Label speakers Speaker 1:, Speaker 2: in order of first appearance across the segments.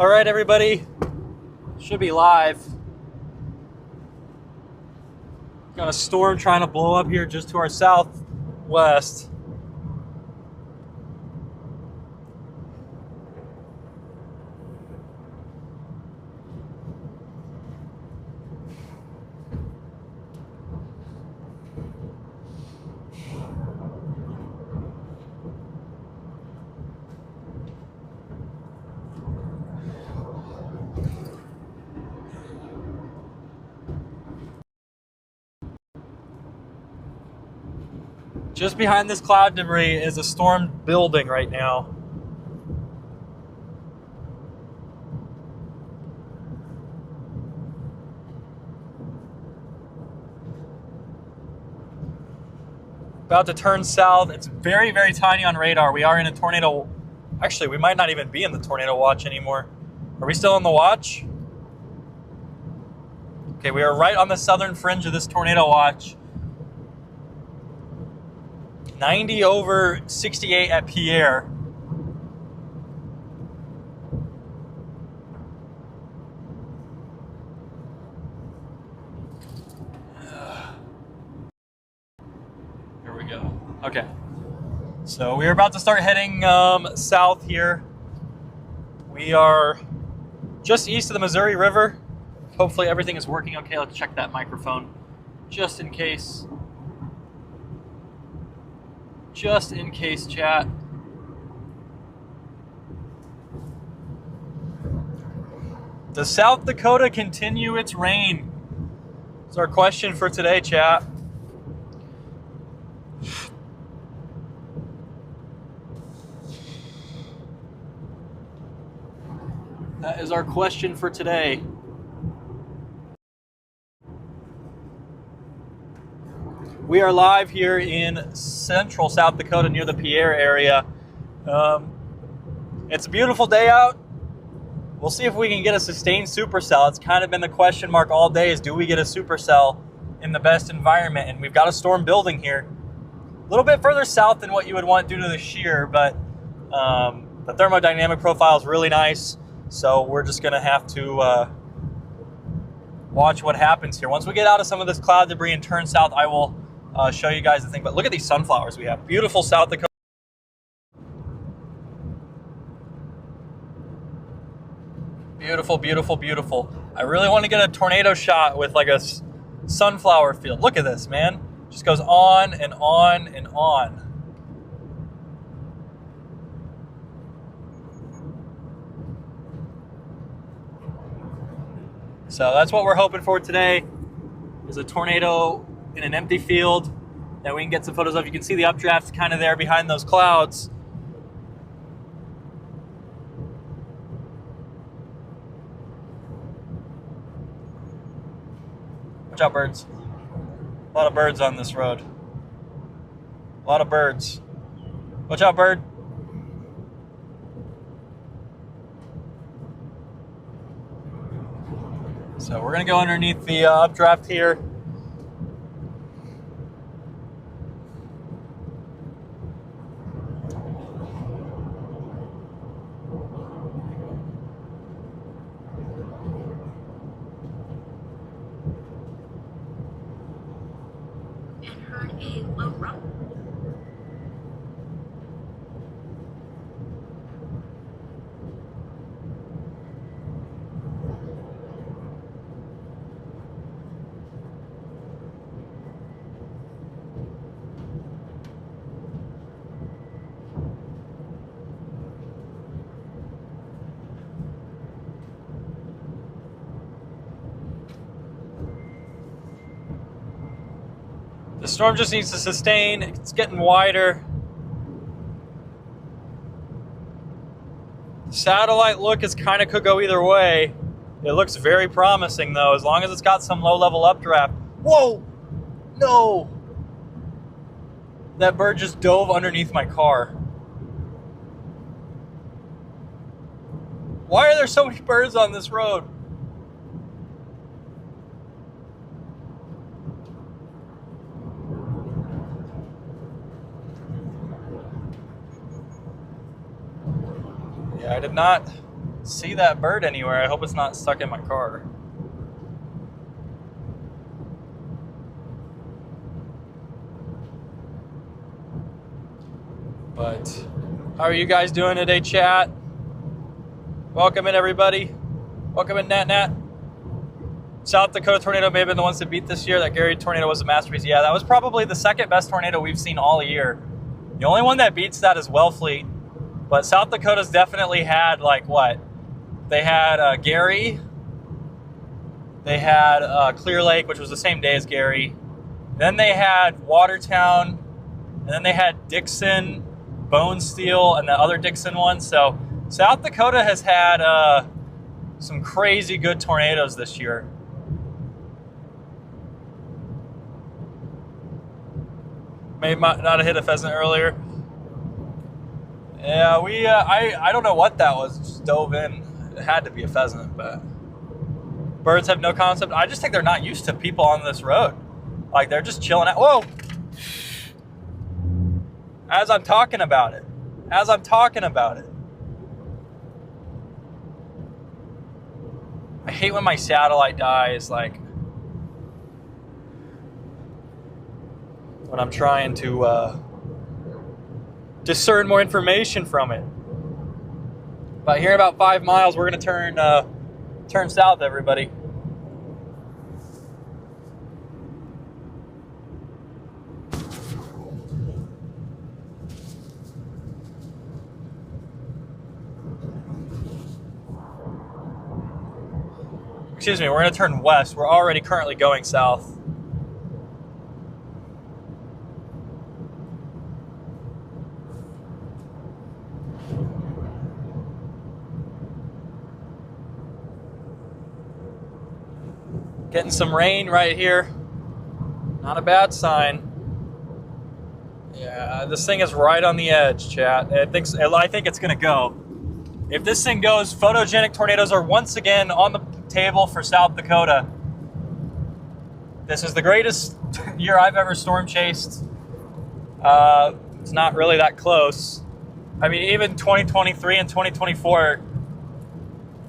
Speaker 1: All right, everybody, should be live. Got a storm trying to blow up here just to our southwest. Just behind this cloud debris is a storm building right now. About to turn south. It's very, very tiny on radar. We are in a tornado. Actually, we might not even be in the tornado watch anymore. Are we still in the watch? Okay, we are right on the southern fringe of this tornado watch. 90 over 68 at Pierre. Here we go. Okay. So we're about to start heading south here. We are just east of the Missouri River. Hopefully everything is working okay. Let's check that microphone just in case. Just in case, chat. Does South Dakota continue its rain? That's our question for today, chat. That is our question for today. We are live here in central South Dakota near the Pierre area. It's a beautiful day out. We'll see if we can get a sustained supercell. It's kind of been the question mark all day is, do we get a supercell in the best environment? And we've got a storm building here. A little bit further south than what you would want due to the shear, but the thermodynamic profile is really nice. So we're just gonna have to watch what happens here. Once we get out of some of this cloud debris and turn south, I will show you guys the thing. But look at these sunflowers we have. Beautiful South Dakota. Beautiful, beautiful, beautiful. I really want to get a tornado shot with like a sunflower field. Look at this, man. Just goes on and on and on. So that's what we're hoping for today, is a tornado in an empty field that we can get some photos of. You can see the updrafts kind of there behind those clouds. Watch out, birds. A lot of birds on this road. A lot of birds. Watch out, bird. So we're gonna go underneath the updraft here.
Speaker 2: And heard a low rumble.
Speaker 1: The storm just needs to sustain. It's getting wider. Satellite look is kind of could go either way. It looks very promising though, as long as it's got some low-level updraft. Whoa! No! That bird just dove underneath my car. Why are there so many birds on this road? Yeah, I did not see that bird anywhere. I hope it's not stuck in my car. But how are you guys doing today, chat? Welcome in, everybody. Welcome in, Nat. South Dakota tornado may have been the ones to beat this year. That Gary tornado was a masterpiece. Yeah, that was probably the second best tornado we've seen all year. The only one that beats that is Wellfleet. But South Dakota's definitely had, like, what? They had Gary. They had Clear Lake, which was the same day as Gary. Then they had Watertown. And then they had Dixon, Bone Steel, and the other Dixon one. So South Dakota has had some crazy good tornadoes this year. May not have hit a pheasant earlier. Yeah, I don't know what that was. Just dove in. It had to be a pheasant, but birds have no concept. I just think they're not used to people on this road. Like, they're just chilling out. Whoa! As I'm talking about it. I hate when my satellite dies, like, when I'm trying to discern more information from it. But here in about 5 miles, we're going to turn south, everybody. Excuse me, we're going to turn west. We're already currently going south. Getting some rain right here. Not a bad sign. Yeah, this thing is right on the edge, chat. I think it's going to go. If this thing goes, photogenic tornadoes are once again on the table for South Dakota. This is the greatest year I've ever storm chased. It's not really that close. I mean, even 2023 and 2024,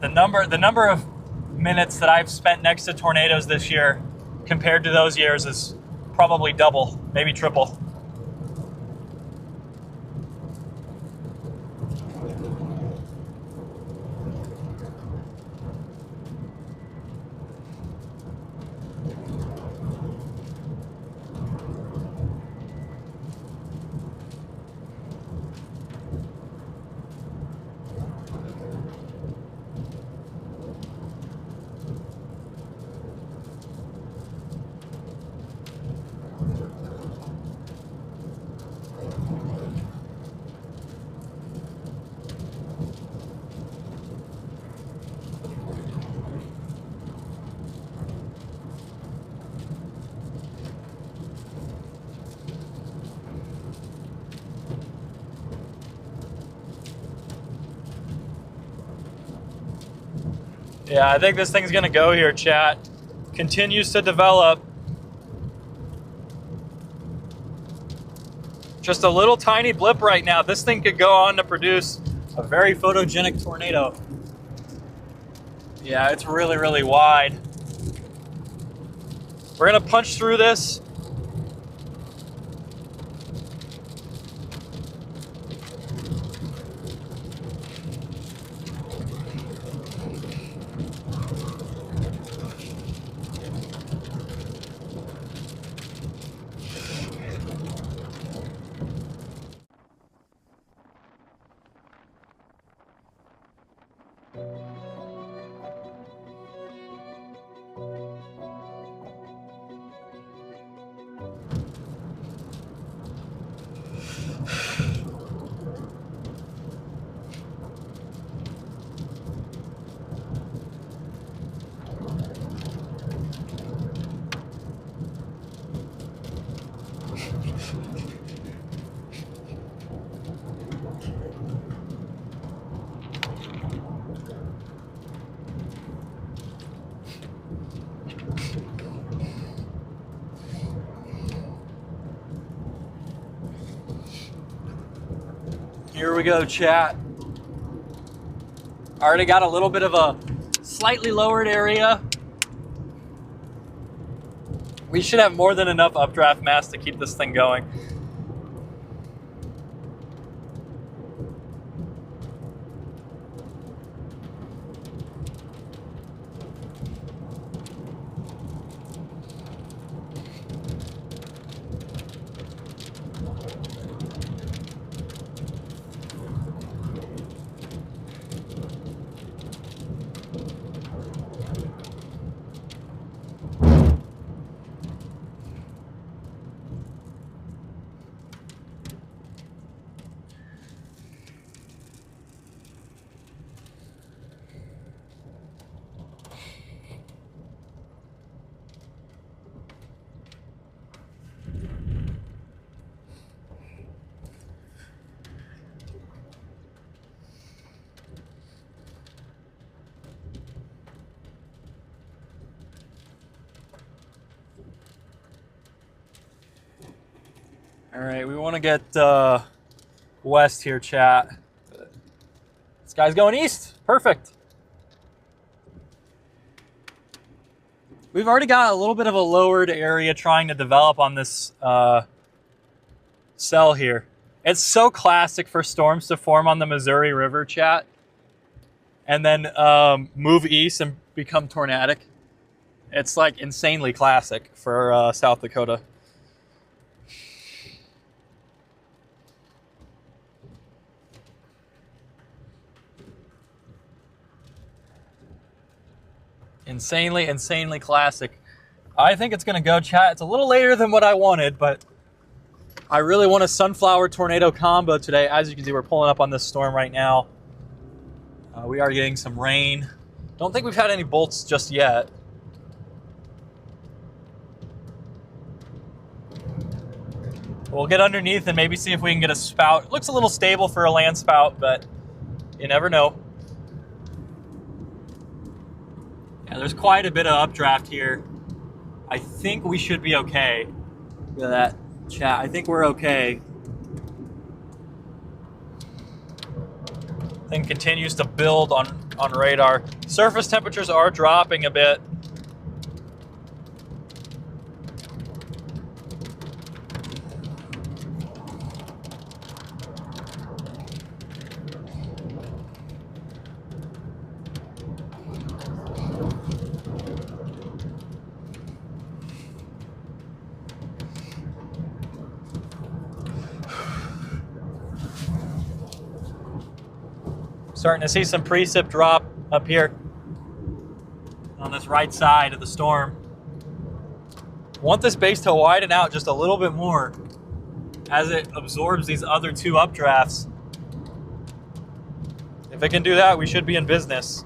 Speaker 1: the number of minutes that I've spent next to tornadoes this year compared to those years is probably double, maybe triple. Yeah, I think this thing's gonna go here, chat. Continues to develop. Just a little tiny blip right now. This thing could go on to produce a very photogenic tornado. Yeah, it's really, really wide. We're gonna punch through this. Here we go, chat. Already got a little bit of a slightly lowered area. We should have more than enough updraft mass to keep this thing going. All right, we want to get west here, chat. This guy's going east. Perfect. We've already got a little bit of a lowered area trying to develop on this cell here. It's so classic for storms to form on the Missouri River, chat, and then move east and become tornadic. It's like insanely classic for South Dakota. Insanely classic. I think it's going to go, chat. It's a little later than what I wanted, but I really want a sunflower tornado combo today. As you can see, we're pulling up on this storm right now. We are getting some rain. Don't think we've had any bolts just yet. We'll get underneath and maybe see if we can get a spout. It looks a little stable for a land spout, but you never know. Yeah, there's quite a bit of updraft here. I think we should be okay. Look at that, chat. I think we're okay. Thing continues to build on radar. Surface temperatures are dropping a bit. Starting to see some precip drop up here on this right side of the storm. Want this base to widen out just a little bit more as it absorbs these other two updrafts. If it can do that, we should be in business.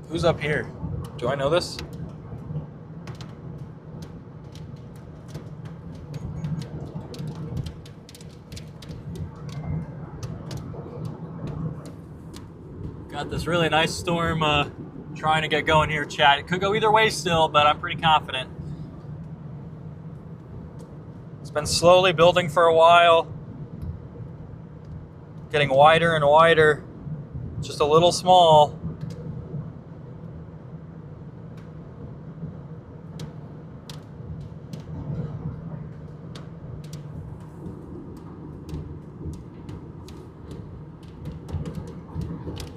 Speaker 1: Who's up here? Do I know this? Got this really nice storm trying to get going here, chat. It could go either way still, but I'm pretty confident. It's been slowly building for a while. Getting wider and wider. Just a little small.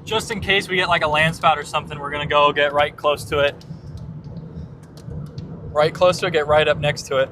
Speaker 1: Just in case we get like a land spout or something, we're gonna go get right close to it. Right close to it, get right up next to it.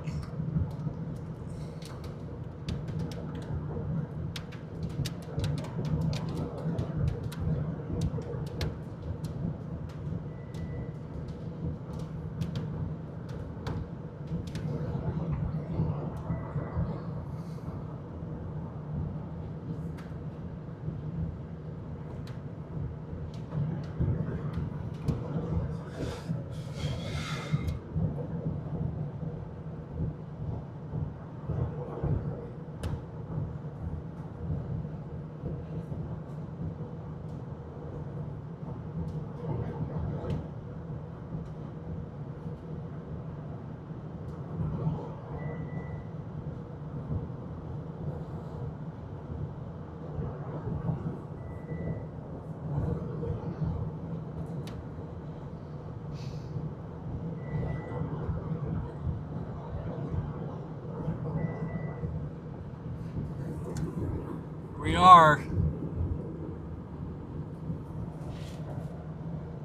Speaker 1: are.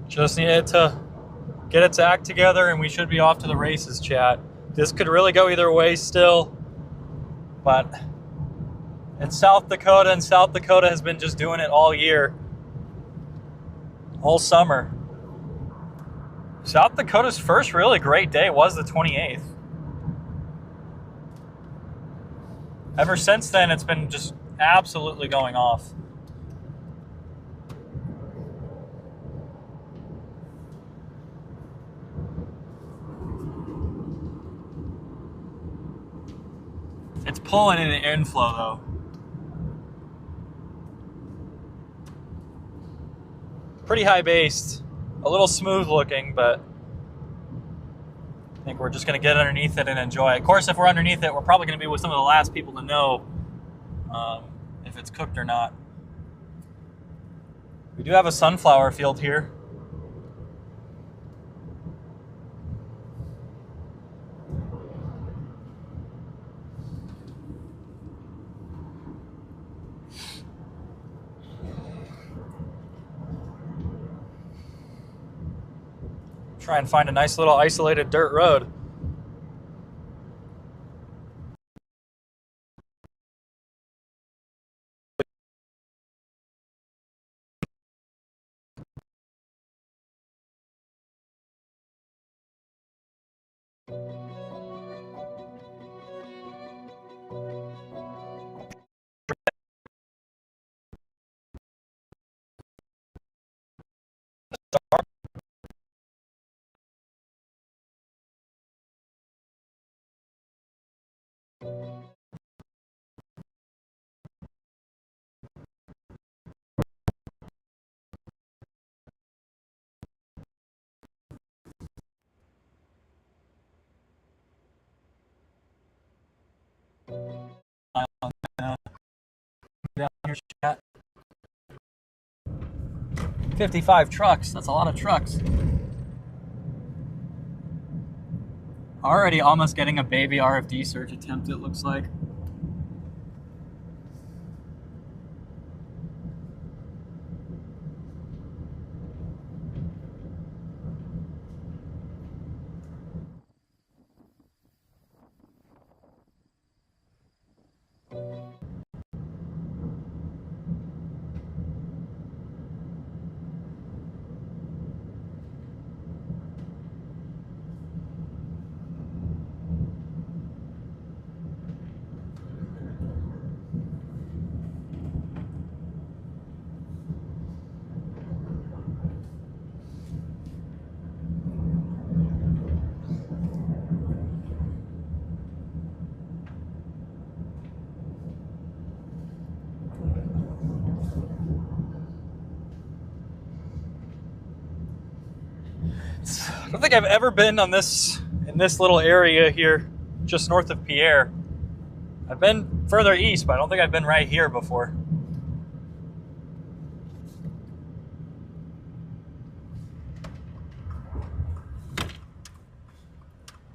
Speaker 1: Just needed to get its act together and we should be off to the races, chat. This could really go either way still, but it's South Dakota, and South Dakota has been just doing it all year, all summer. South Dakota's first really great day was the 28th. Ever since then, it's been just absolutely going off. It's pulling in an inflow though. Pretty high based, a little smooth looking, but I think we're just gonna get underneath it and enjoy it. Of course, if we're underneath it, we're probably gonna be with some of the last people to know if it's cooked or not. We do have a sunflower field here. Try and find a nice little isolated dirt road. Down here, chat. 55 trucks, that's a lot of trucks. Already almost getting a baby RFD search attempt, it looks like. I don't think I've ever been in this little area here, just north of Pierre. I've been further east, but I don't think I've been right here before.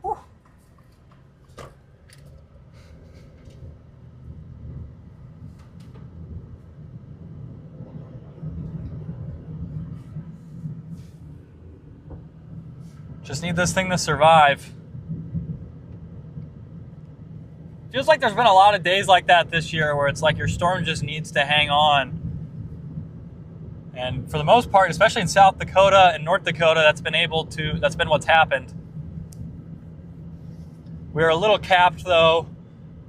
Speaker 1: Whew. Just need this thing to survive. Feels like there's been a lot of days like that this year where it's like your storm just needs to hang on. And for the most part, especially in South Dakota and North Dakota, that's been what's happened. We're a little capped though,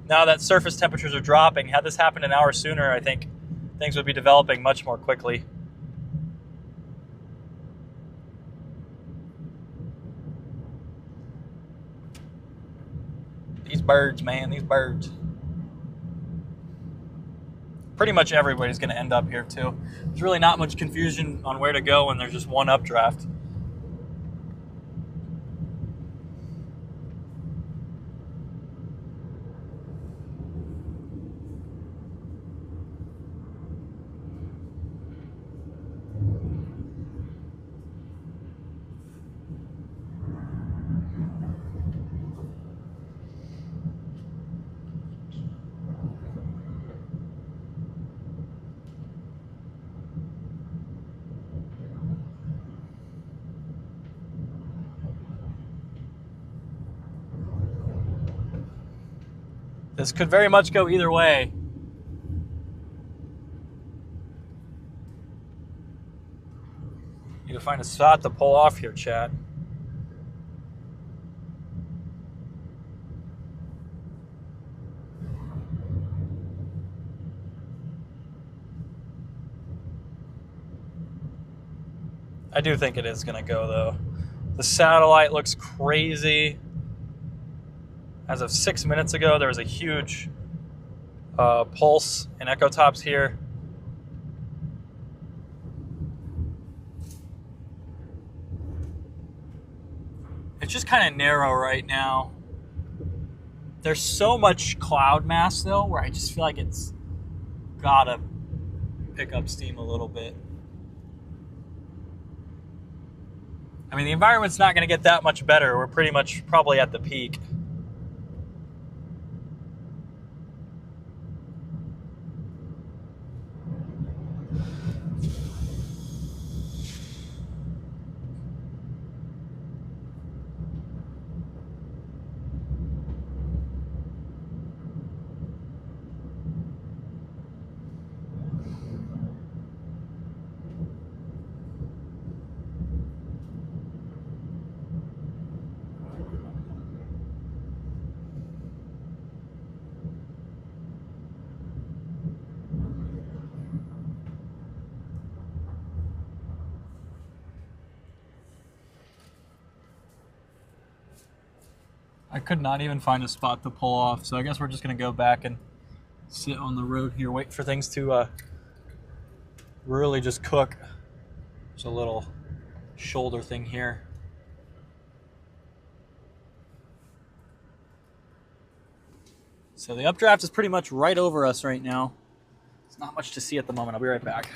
Speaker 1: now that surface temperatures are dropping. Had this happened an hour sooner, I think things would be developing much more quickly. These birds, man, these birds. Pretty much everybody's going to end up here too. There's really not much confusion on where to go when there's just one updraft. This could very much go either way. Need to find a spot to pull off here, Chad. I do think it is going to go, though. The satellite looks crazy. As of 6 minutes ago, there was a huge pulse in echo tops here. It's just kind of narrow right now. There's so much cloud mass, though, where I just feel like it's got to pick up steam a little bit. I mean, the environment's not going to get that much better. We're pretty much probably at the peak. I could not even find a spot to pull off, so I guess we're just going to go back and sit on the road here, wait for things to really just cook. There's a little shoulder thing here. So the updraft is pretty much right over us right now. There's not much to see at the moment. I'll be right back.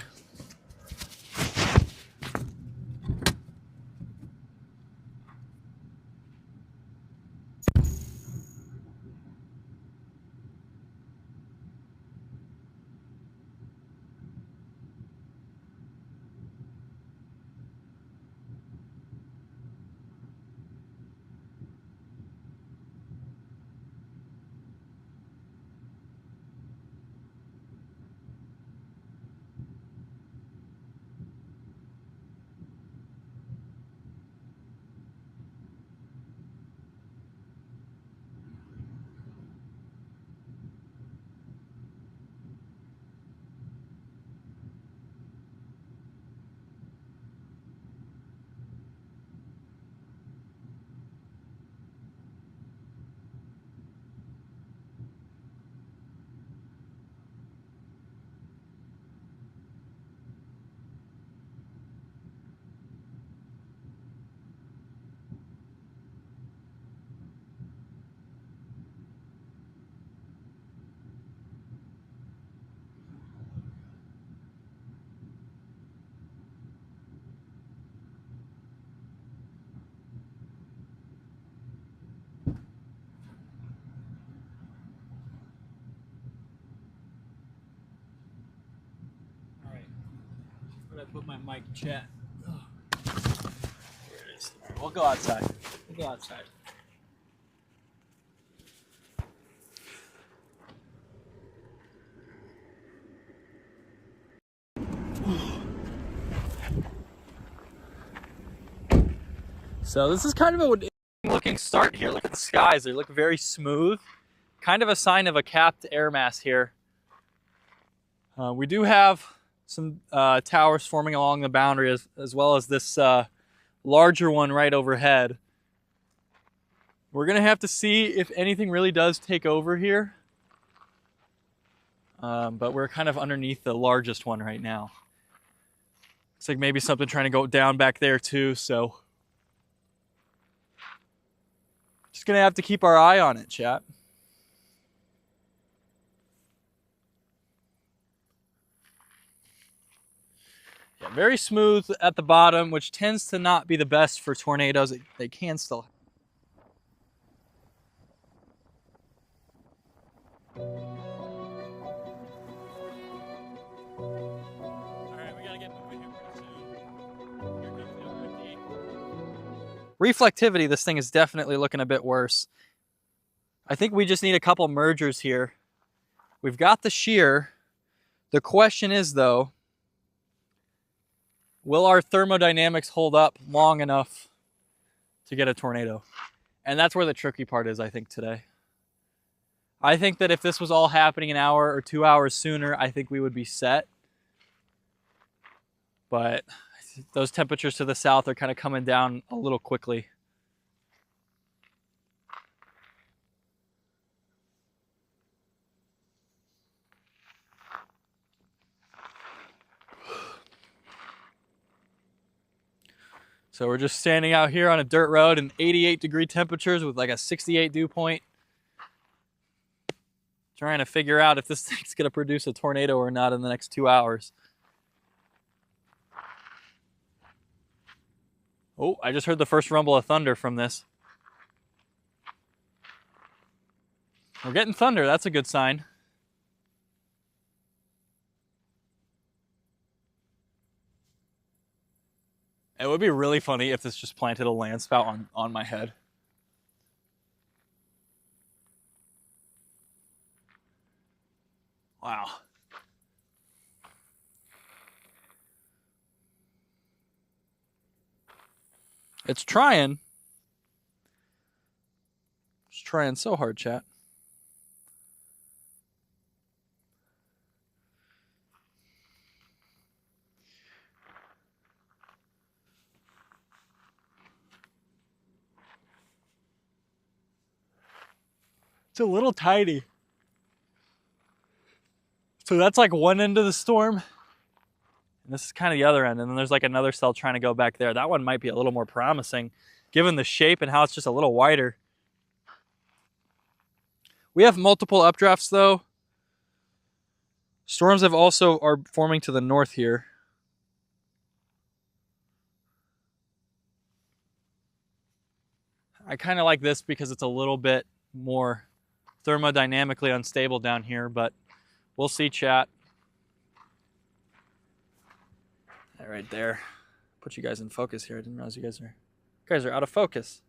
Speaker 1: I put my mic chat. Oh. Here it is. All right, we'll go outside. We'll go outside. So this is kind of an looking start here. Look at the skies. They look very smooth. Kind of a sign of a capped air mass here. We do have some towers forming along the boundary as well as this larger one right overhead. We're gonna have to see if anything really does take over here. But we're kind of underneath the largest one right now. Looks like maybe something trying to go down back there too, so. Just gonna have to keep our eye on it, chat. Yeah, very smooth at the bottom, which tends to not be the best for tornadoes. They can still. All right, we gotta get moving here pretty soon. Here comes the other empty. Reflectivity, this thing is definitely looking a bit worse. I think we just need a couple mergers here. We've got the shear. The question is, though, will our thermodynamics hold up long enough to get a tornado? And that's where the tricky part is, I think, today. I think that if this was all happening an hour or 2 hours sooner, I think we would be set. But those temperatures to the south are kind of coming down a little quickly. So we're just standing out here on a dirt road in 88-degree temperatures with like a 68 dew point. Trying to figure out if this thing's going to produce a tornado or not in the next 2 hours. Oh, I just heard the first rumble of thunder from this. We're getting thunder. That's a good sign. It would be really funny if this just planted a land spout on my head. Wow. It's trying. It's trying so hard, chat. It's a little tiny. So that's like one end of the storm. And this is kind of the other end. And then there's like another cell trying to go back there. That one might be a little more promising given the shape and how it's just a little wider. We have multiple updrafts though. Storms are forming to the north here. I kind of like this because it's a little bit more thermodynamically unstable down here, but we'll see, chat. That right there. Put you guys in focus here. I didn't realize you guys are out of focus.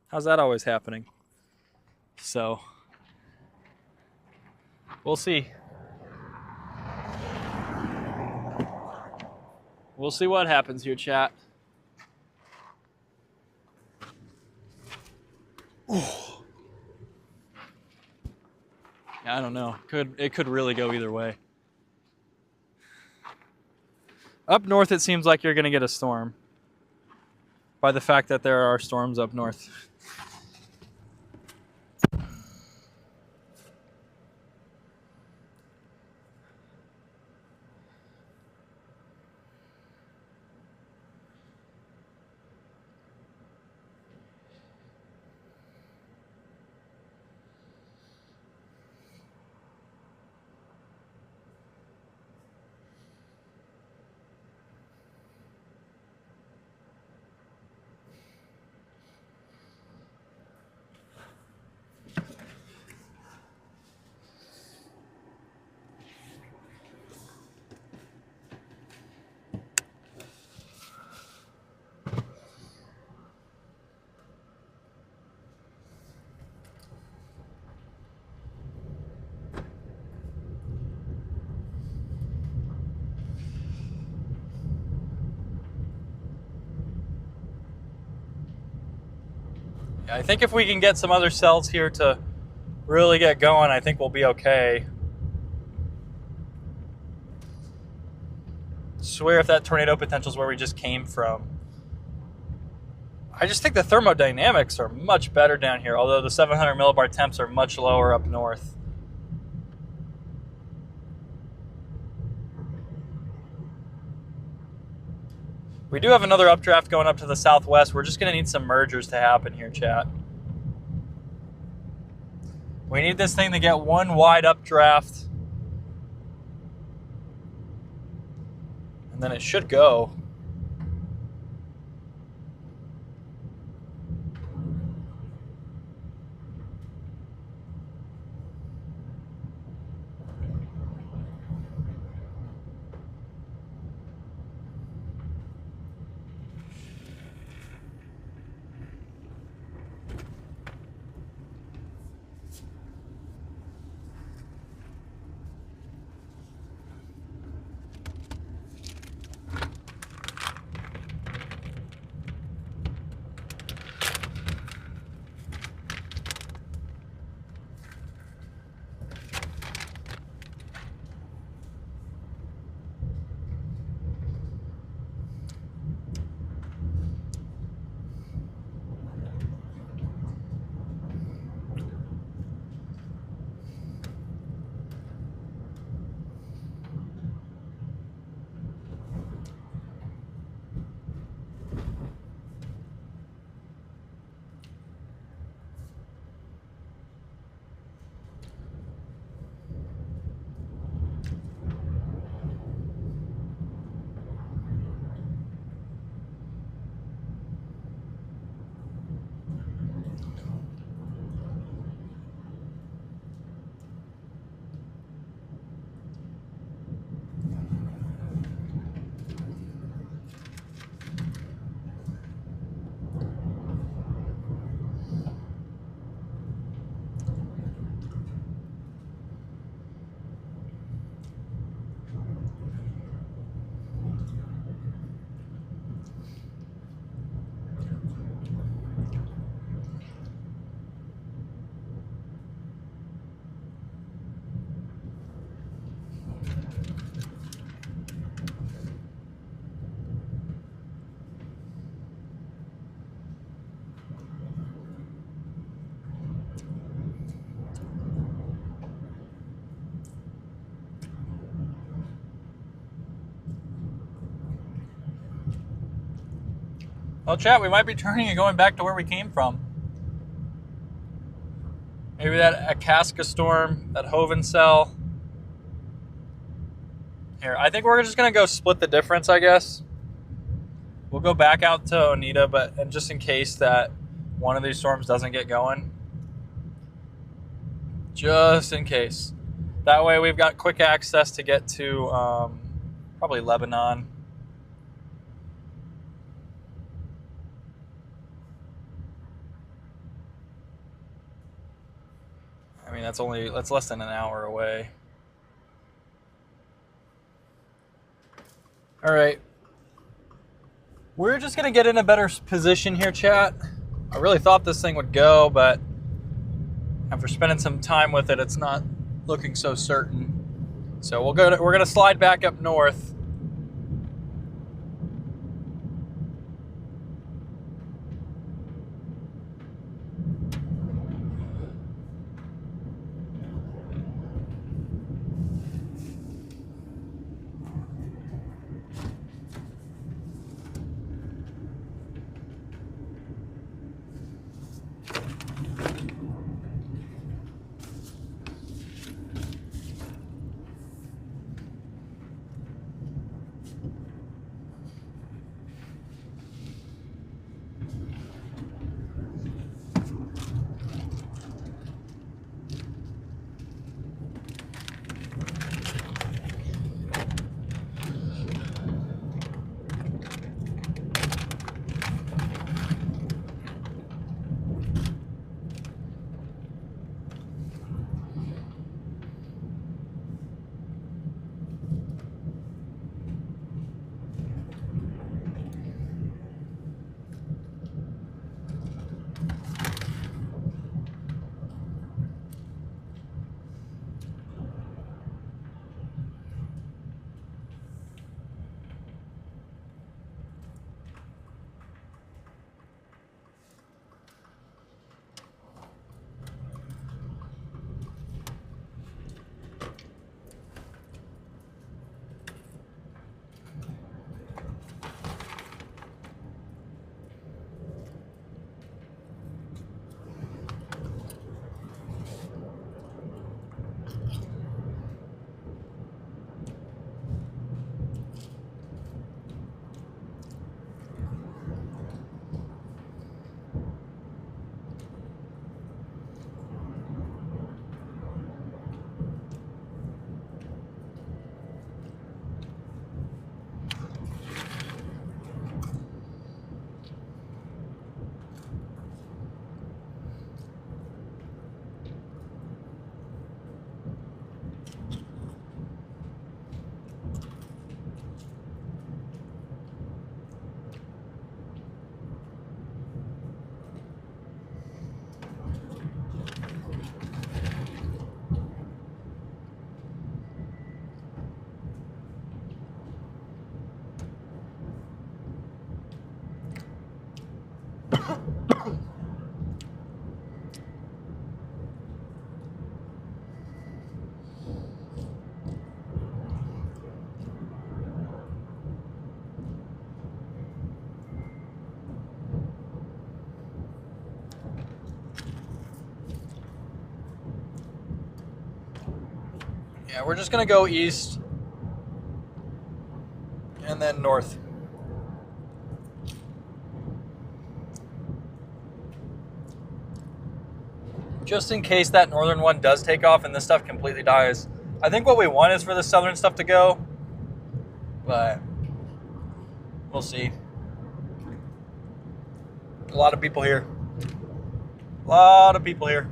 Speaker 1: How's that always happening? So, we'll see. We'll see what happens here, chat. Ooh. I don't know. It could really go either way. Up north, it seems like you're going to get a storm by the fact that there are storms up north. I think if we can get some other cells here to really get going, I think we'll be okay. I swear if that tornado potential is where we just came from. I just think the thermodynamics are much better down here, although the 700 millibar temps are much lower up north. We do have another updraft going up to the southwest. We're just going to need some mergers to happen here, chat. We need this thing to get one wide updraft. And then it should go. Well, chat, we might be turning and going back to where we came from. Maybe that Akaska storm, that Hoven cell. Here, I think we're just going to go split the difference, I guess. We'll go back out to Onita, and just in case that one of these storms doesn't get going. Just in case. That way we've got quick access to get to probably Lebanon. I mean, that's less than an hour away. All right. We're just going to get in a better position here, chat. I really thought this thing would go, but after spending some time with it, it's not looking so certain. So we're going to slide back up north. Yeah, we're just going to go east and then north. Just in case that northern one does take off and this stuff completely dies. I think what we want is for the southern stuff to go, but we'll see. A lot of people here. A lot of people here.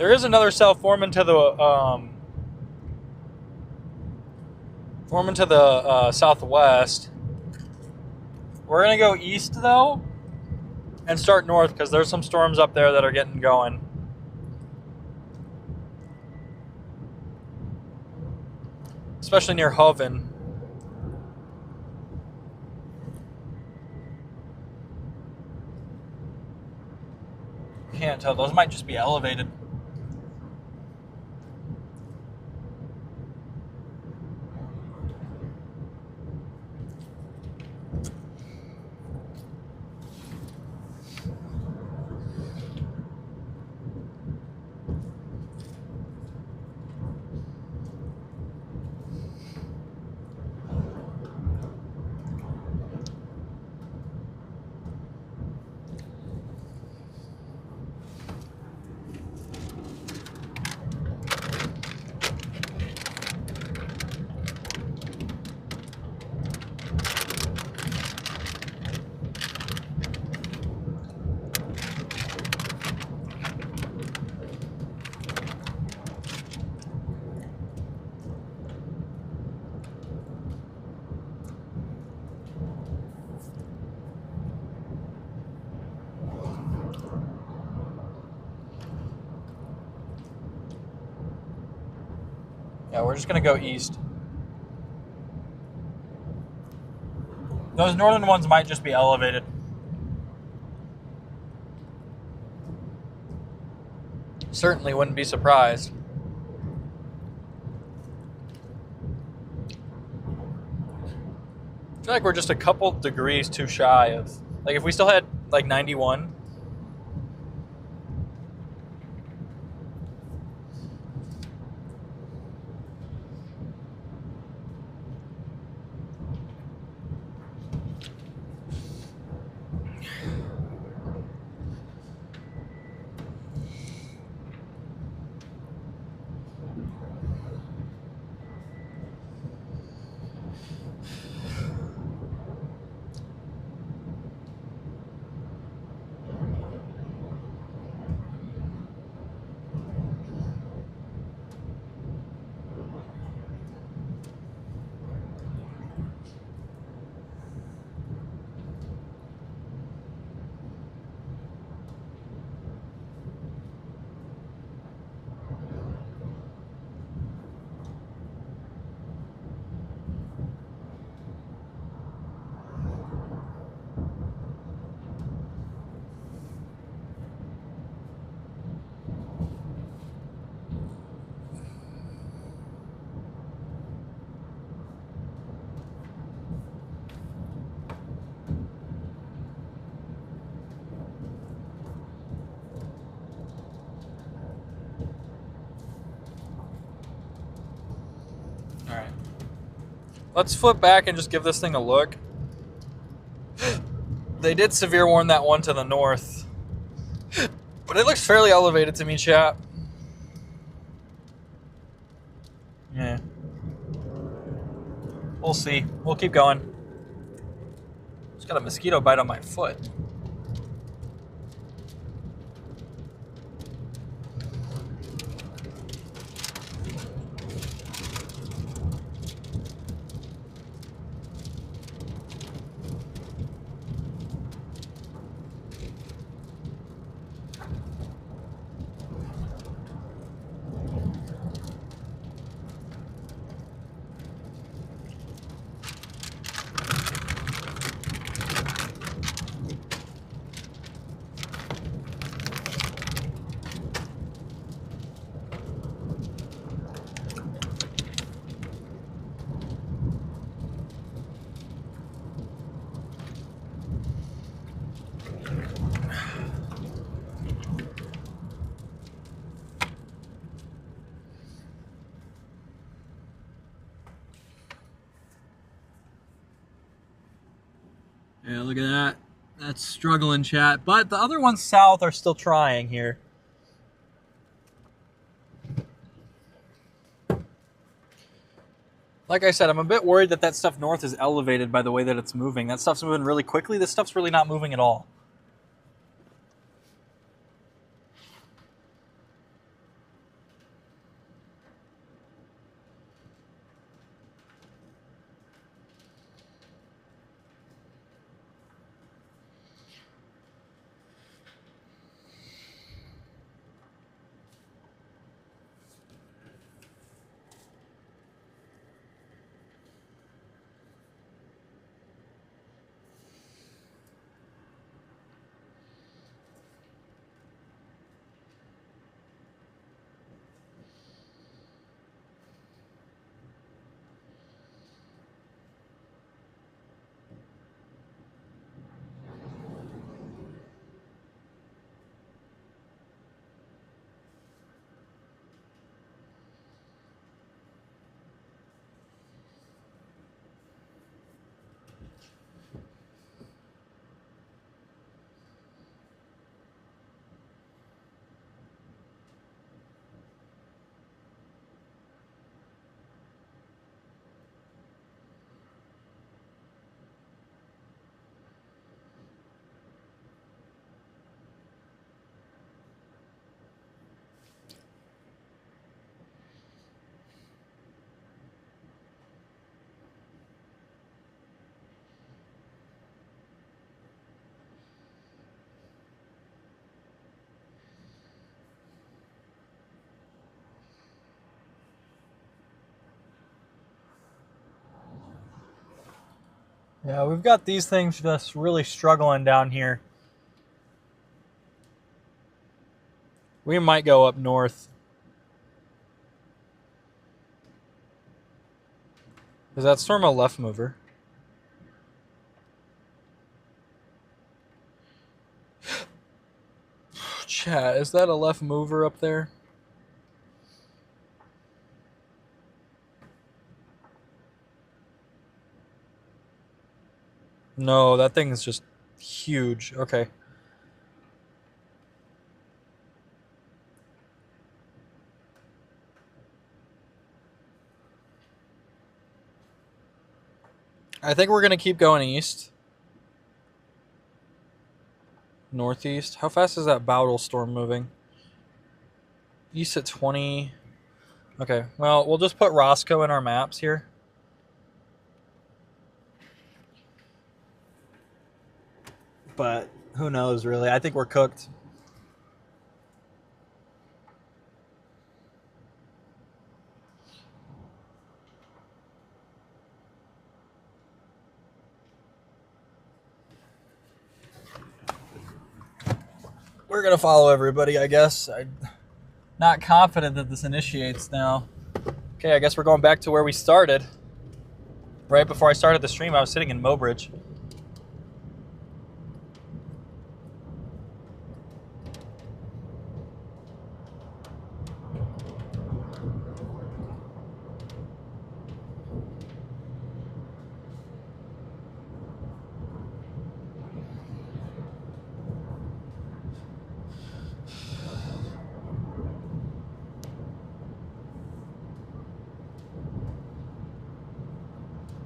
Speaker 1: There is another cell forming to the southwest. We're gonna go east though and start north because there's some storms up there that are getting going. Especially near Hoven. Can't tell. Those might just be elevated. Yeah, we're just gonna go east. Those northern ones might just be elevated. Certainly wouldn't be surprised. I feel like we're just a couple degrees too shy of, like, if we still had like 91. All right. Let's flip back and just give this thing a look. They did severe warn that one to the north. But it looks fairly elevated to me, chat. Yeah. We'll see. We'll keep going. Just got a mosquito bite on my foot. Yeah, look at that. That's struggling, chat. But the other ones south are still trying here. Like I said, I'm a bit worried that that stuff north is elevated by the way that it's moving. That stuff's moving really quickly. This stuff's really not moving at all. Yeah, we've got these things just really struggling down here. We might go up north. Is that storm a left mover? Chat, is that a left mover up there? No, that thing is just huge. Okay. I think we're going to keep going east. Northeast. How fast is that Bowdle storm moving? East at 20. Okay, well, we'll just put Roscoe in our maps here. But who knows, really? I think we're cooked. We're going to follow everybody, I guess. I'm not confident that this initiates now. Okay, I guess we're going back to where we started. Right before I started the stream, I was sitting in Mobridge.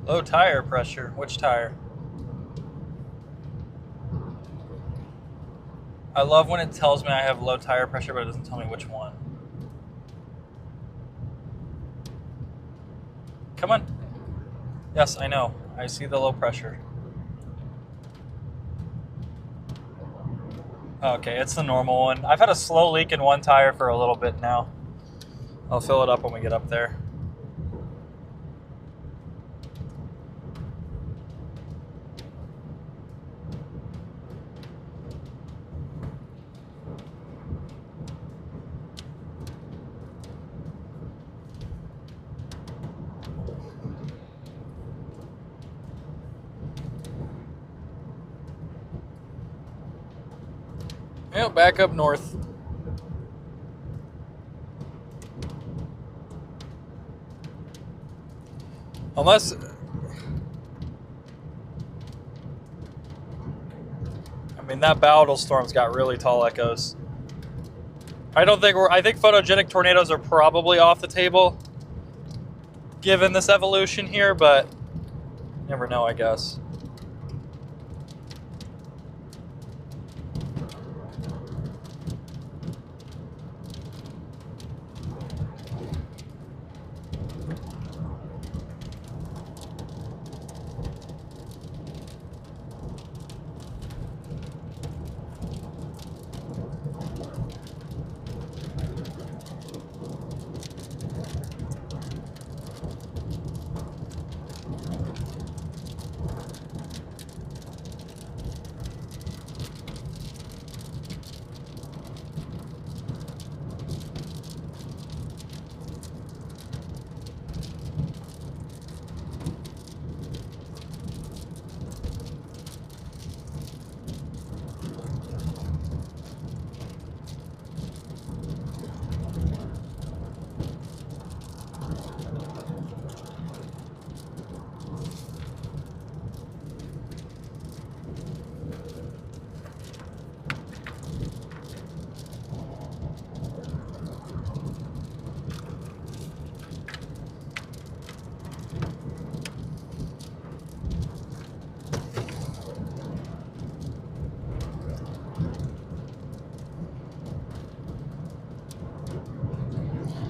Speaker 1: Low tire pressure. Which tire? I love when it tells me I have low tire pressure, but it doesn't tell me which one. Come on. Yes, I know. I see the low pressure. Okay, it's the normal one. I've had a slow leak in one tire for a little bit now. I'll fill it up when we get up there. Yep, back up north. Unless... I mean, that Bowdle storm's got really tall echoes. I think photogenic tornadoes are probably off the table, given this evolution here, but never know, I guess.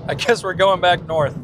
Speaker 1: I guess we're going back north.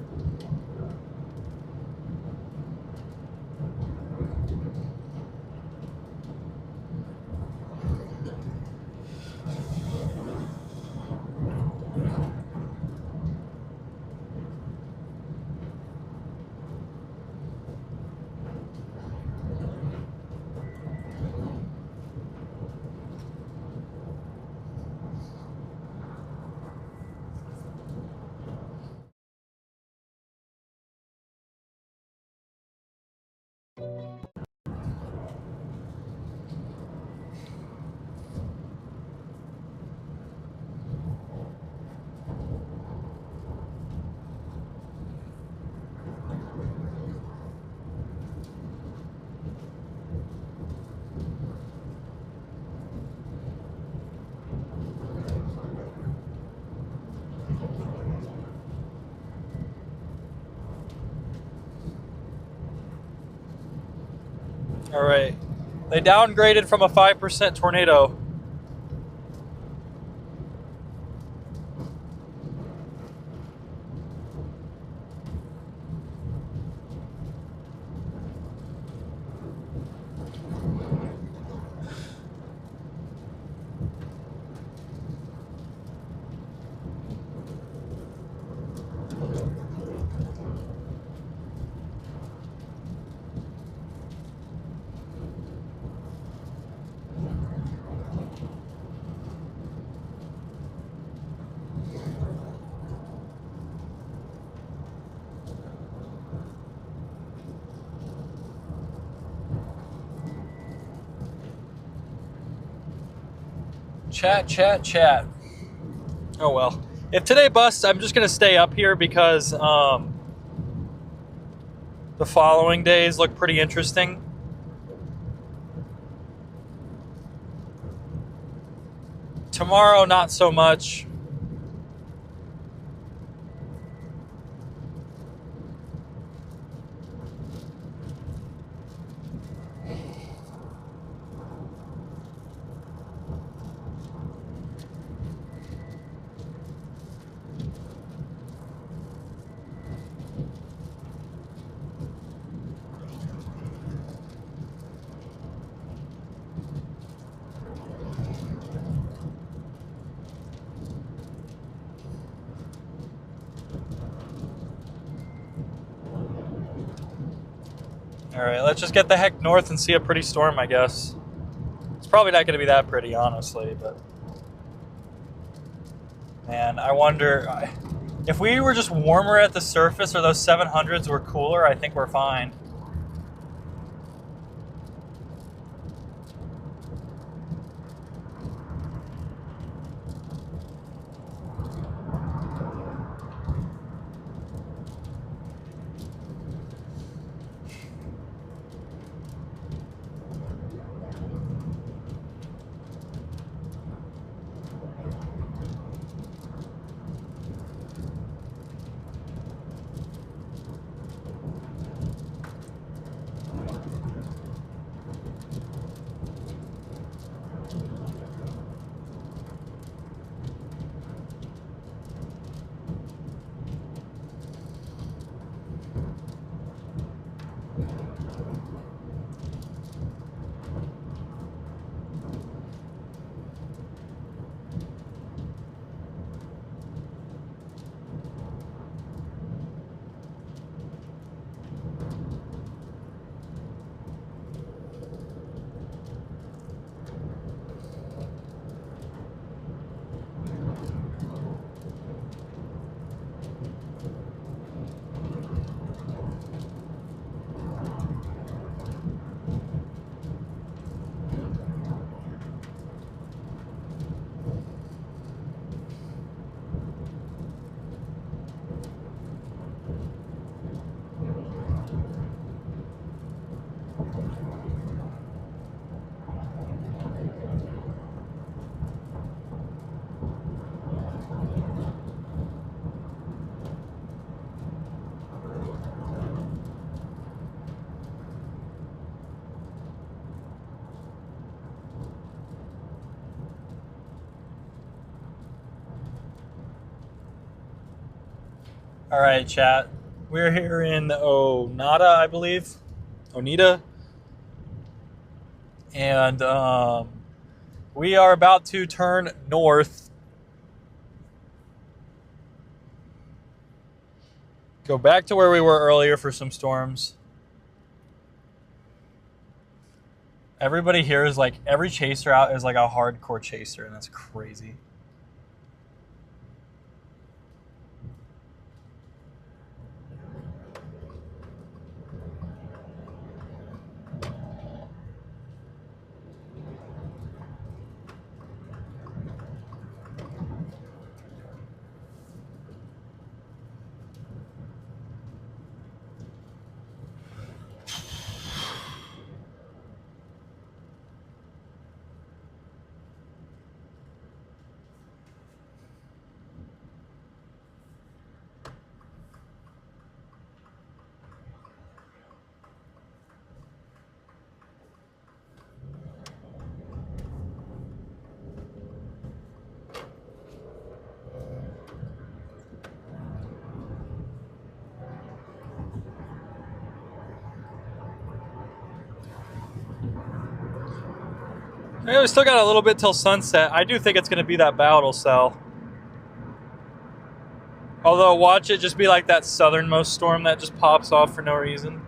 Speaker 1: All right. They downgraded from a 5% tornado. Chat. Oh well. If today busts, I'm just going to stay up here because the following days look pretty interesting. Tomorrow, not so much. All right, let's just get the heck north and see a pretty storm, I guess. It's probably not going to be that pretty, honestly, but... Man, I wonder... If we were just warmer at the surface or those 700s were cooler, I think we're fine. All right, chat. We're here in Onada, I believe. Onita. And we are about to turn north. Go back to where we were earlier for some storms. Everybody here is like, every chaser out is like a hardcore chaser, and that's crazy. We still got a little bit till sunset. I do think it's going to be that battle cell. Although, watch it just be like that southernmost storm that just pops off for no reason.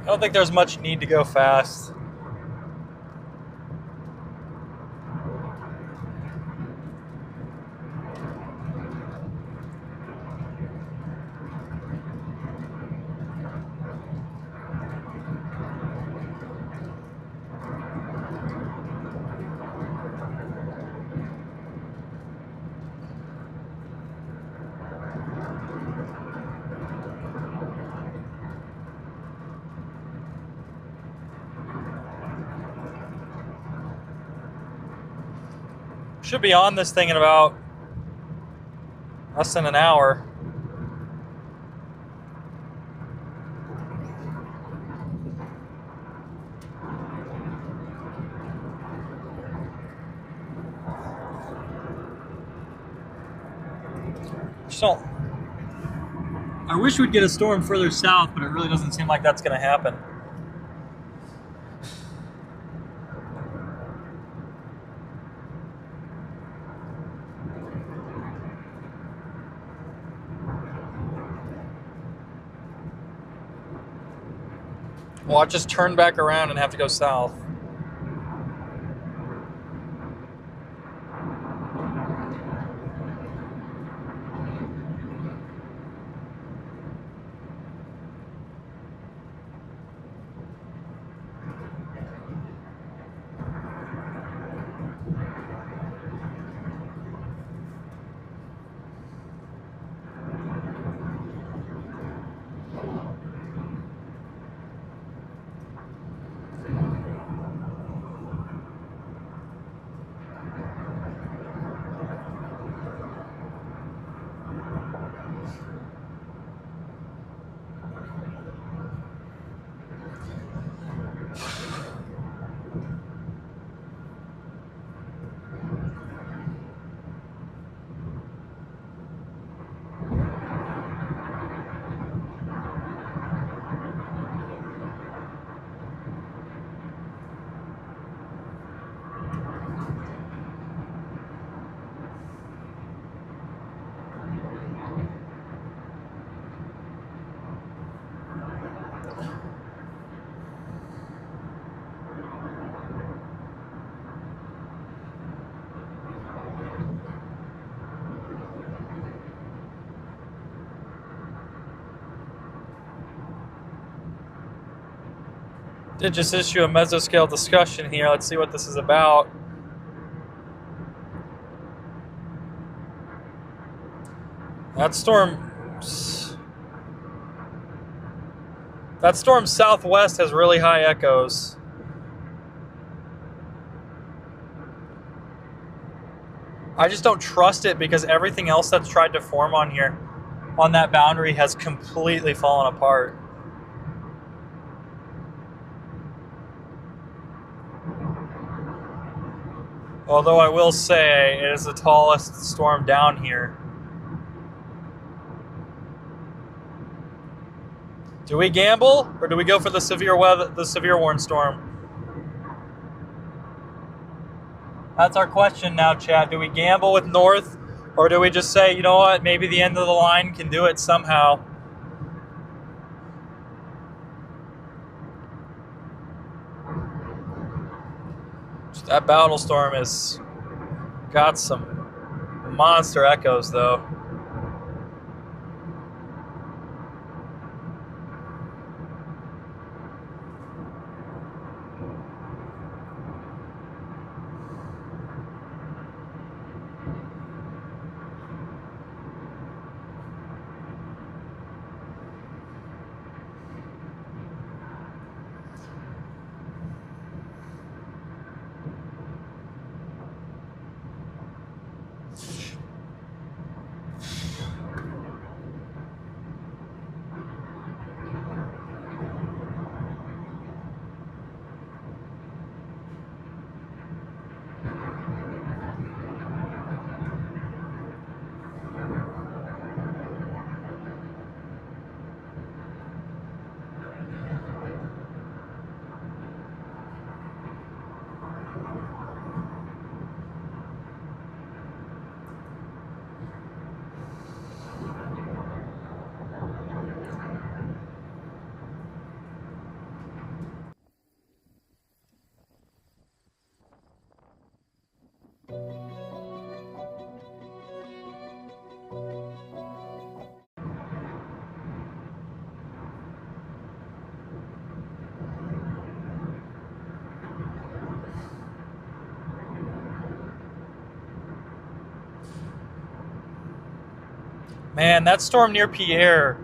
Speaker 1: I don't think there's much need to go fast. Should be on this thing in about less than an hour. So, I wish we'd get a storm further south, but it really doesn't seem like that's going to happen. Well, I'll just turn back around and have to go south. Did just issue a mesoscale discussion here. Let's see what this is about. That storm southwest has really high echoes. I just don't trust it because everything else that's tried to form on here, on that boundary, has completely fallen apart. Although I will say it is the tallest storm down here. Do we gamble or do we go for the severe weather, the severe warn storm? That's our question now, chat. Do we gamble with north or do we just say, you know what, maybe the end of the line can do it somehow? That battle storm has got some monster echoes though. Man, that storm near Pierre.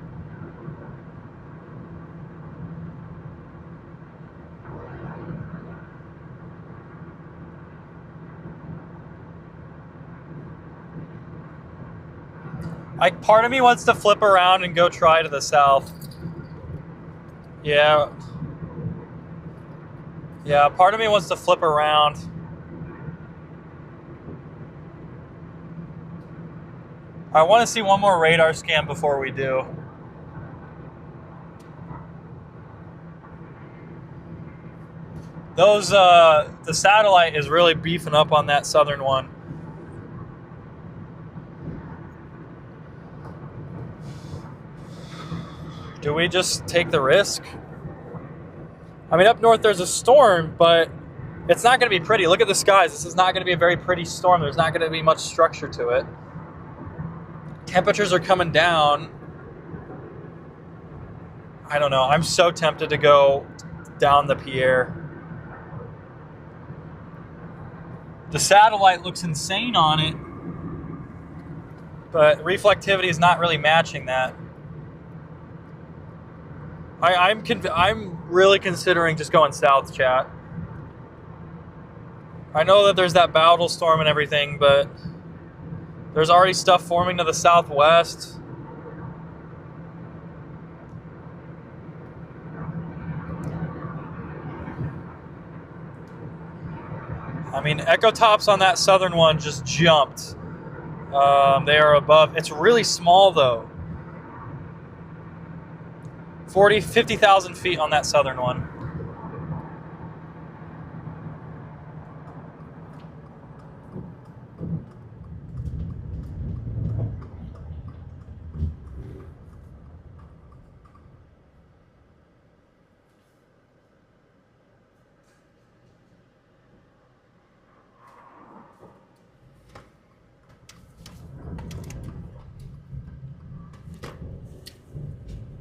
Speaker 1: Part of me wants to flip around and go try to the south. Yeah. Yeah, part of me wants to flip around. I want to see one more radar scan before we do. Those, the satellite is really beefing up on that southern one. Do we just take the risk? I mean, up north there's a storm, but it's not going to be pretty. Look at the skies. This is not going to be a very pretty storm. There's not going to be much structure to it. Temperatures are coming down. I don't know. I'm so tempted to go down the Pierre. The satellite looks insane on it, but reflectivity is not really matching that. I'm really considering just going south, chat. I know that there's that battle storm and everything, but there's already stuff forming to the southwest. I mean, echo tops on that southern one just jumped. They are above. It's really small though. 50,000 feet on that southern one.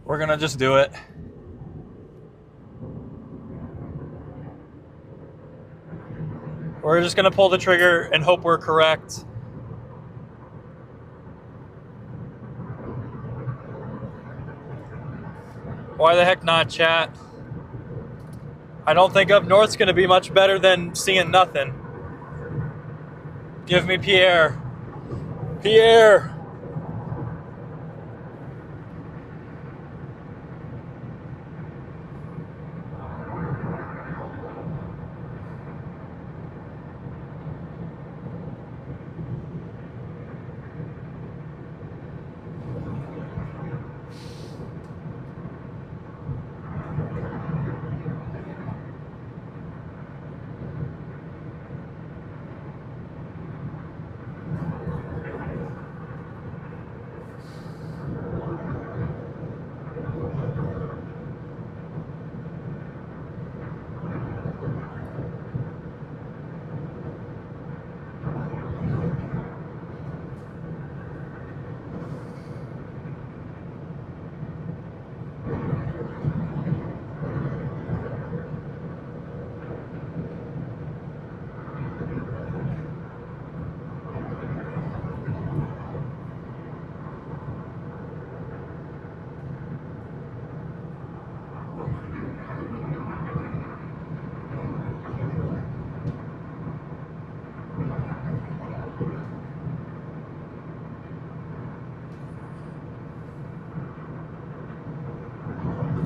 Speaker 1: We're gonna just do it. We're just gonna pull the trigger and hope we're correct. Why the heck not, chat? I don't think up north's gonna be much better than seeing nothing. Give me Pierre. Pierre!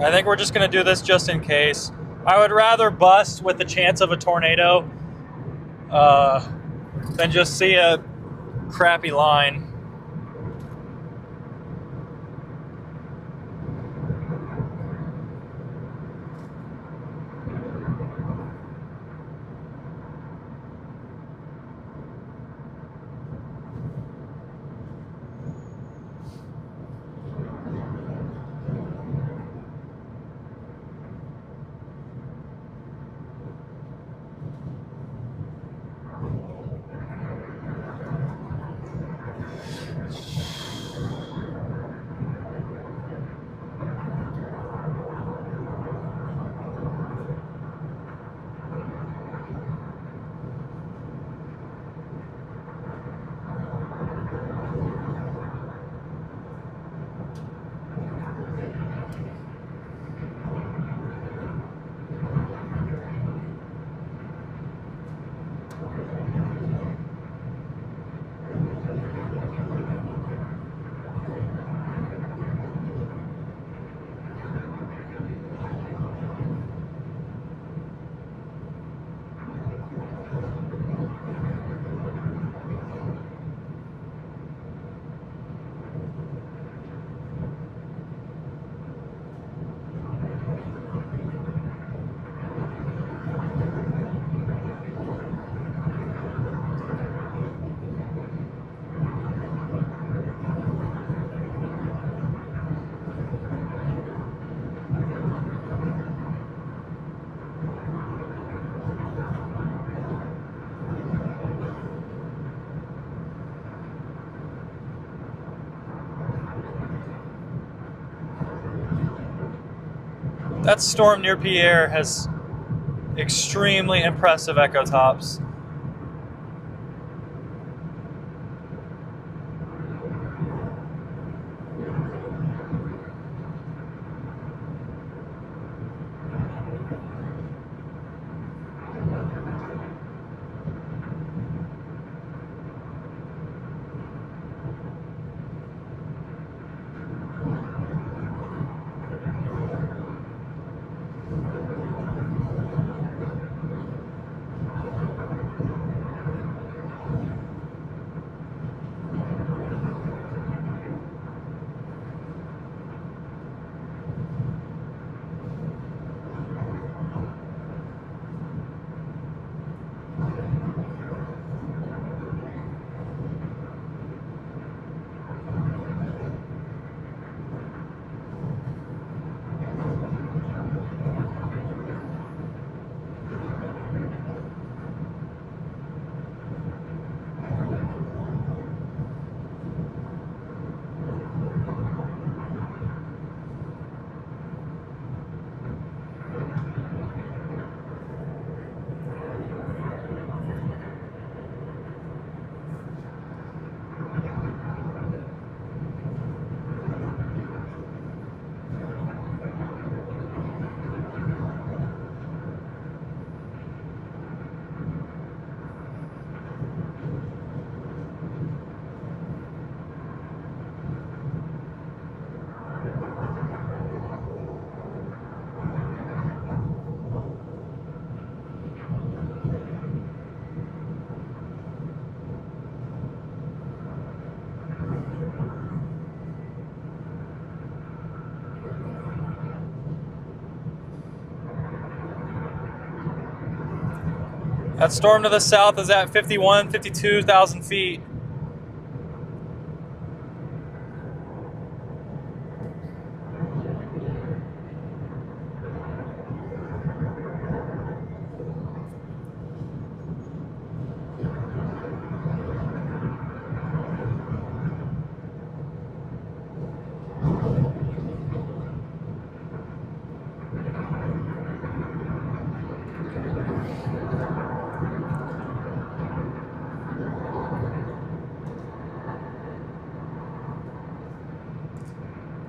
Speaker 1: I think we're just going to do this just in case. I would rather bust with the chance of a tornado than just see a crappy line. That storm near Pierre has extremely impressive echo tops. That storm to the south is at 51, 52,000 feet.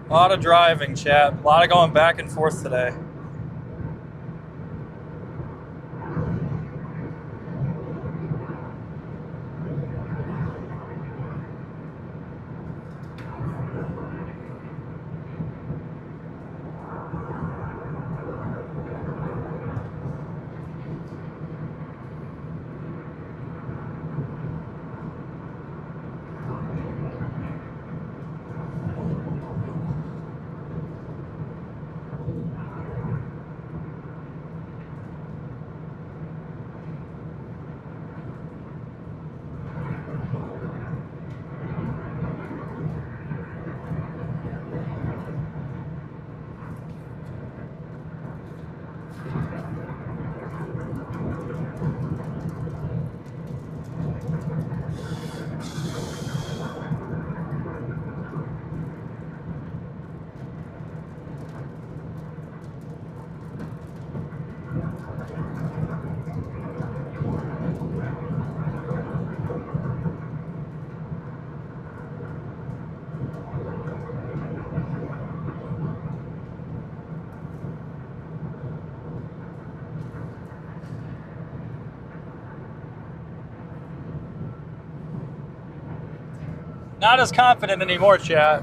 Speaker 1: A lot of driving, chat. A lot of going back and forth today. Not as confident anymore, chat.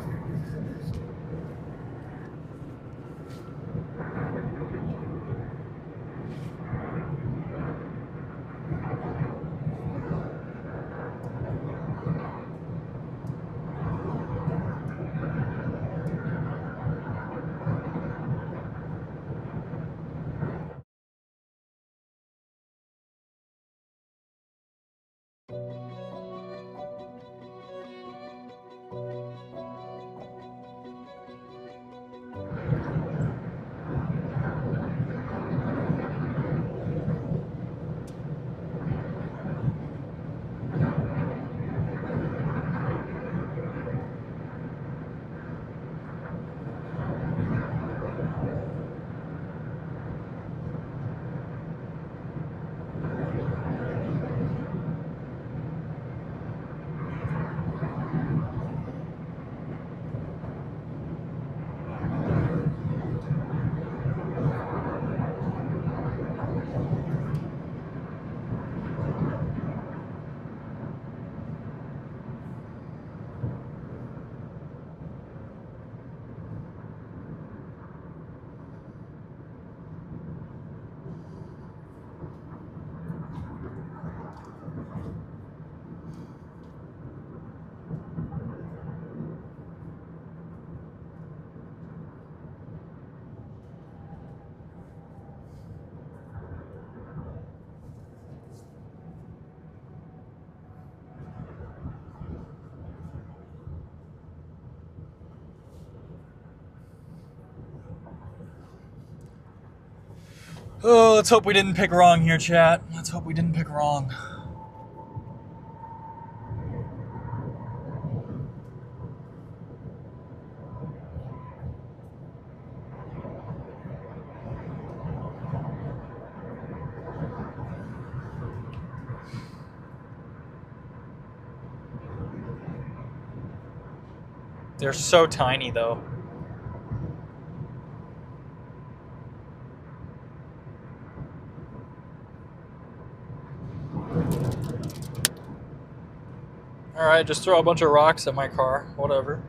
Speaker 1: Oh, let's hope we didn't pick wrong here, chat. Let's hope we didn't pick wrong. They're so tiny, though. Alright, just throw a bunch of rocks at my car. Whatever.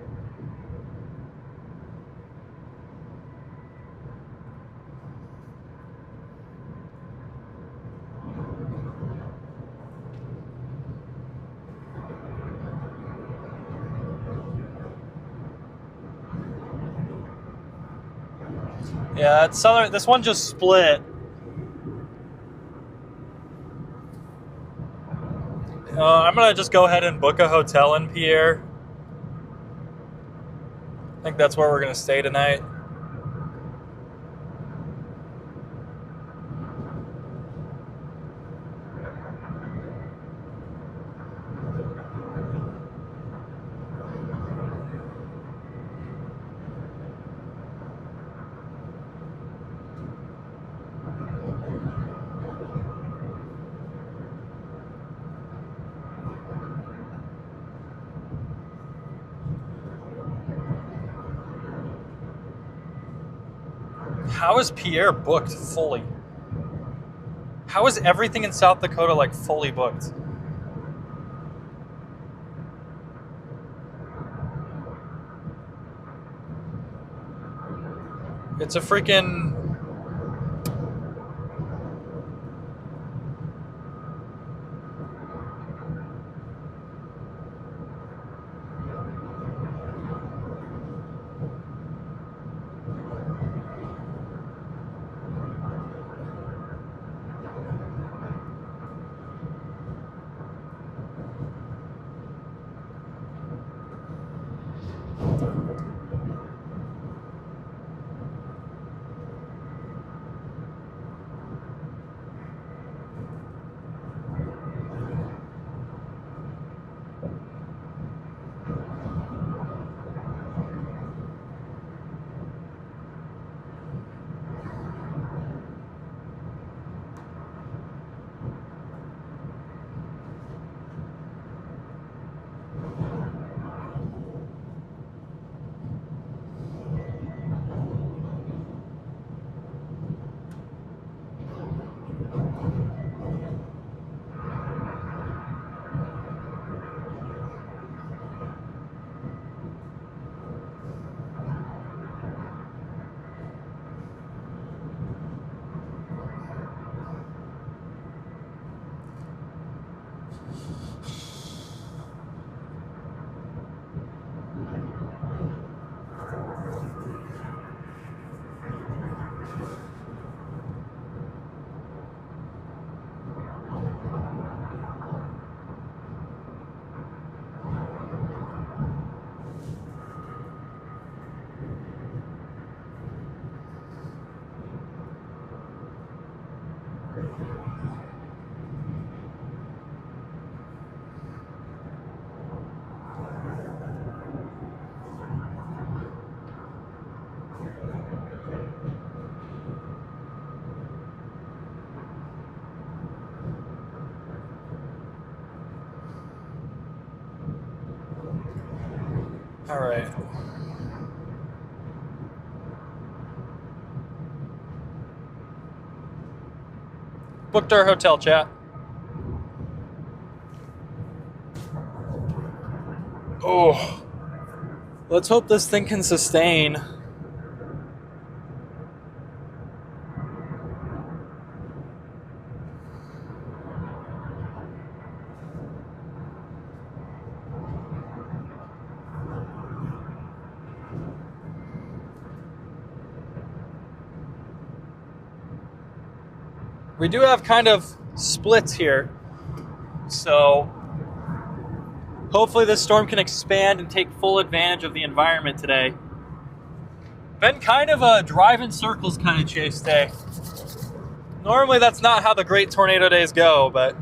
Speaker 1: Yeah, it's southern. This one just split. I'm gonna just go ahead and book a hotel in Pierre. I think that's where we're gonna stay tonight. How is Pierre booked fully? How is everything in South Dakota like fully booked? It's a freaking... All right. Booked our hotel, chat. Oh, let's hope this thing can sustain. We do have kind of splits here, so hopefully this storm can expand and take full advantage of the environment today. Been kind of a drive in circles kind of chase day. Normally that's not how the great tornado days go, but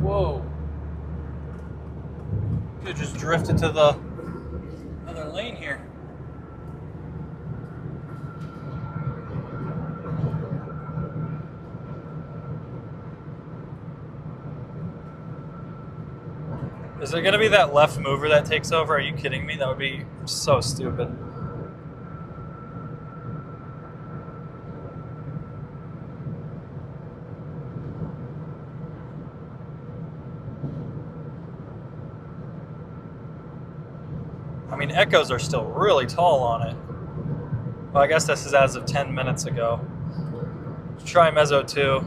Speaker 1: whoa. Could just drifted to the other lane here. Is there going to be that left mover that takes over? Are you kidding me? That would be so stupid. I mean, echoes are still really tall on it. Well, I guess this is as of 10 minutes ago. Let's try Mezzo 2.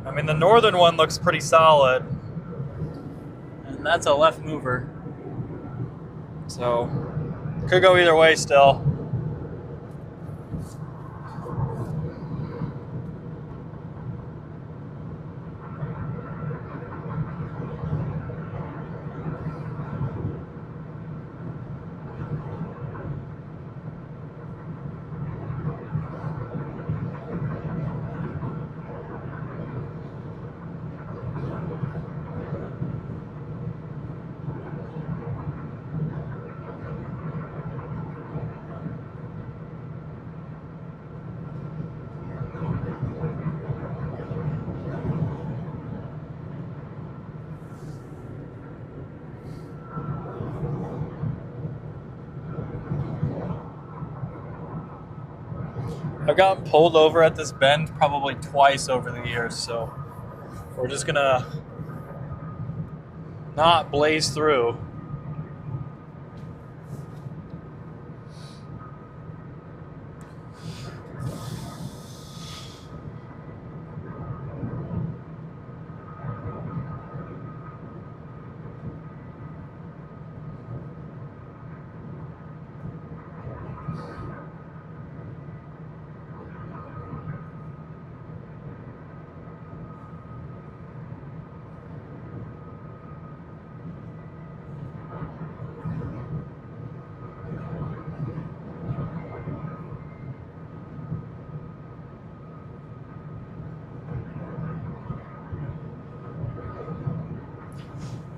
Speaker 1: I mean, the northern one looks pretty solid. And that's a left mover. So, could go either way still. I've gotten pulled over at this bend probably twice over the years, so we're just gonna not blaze through.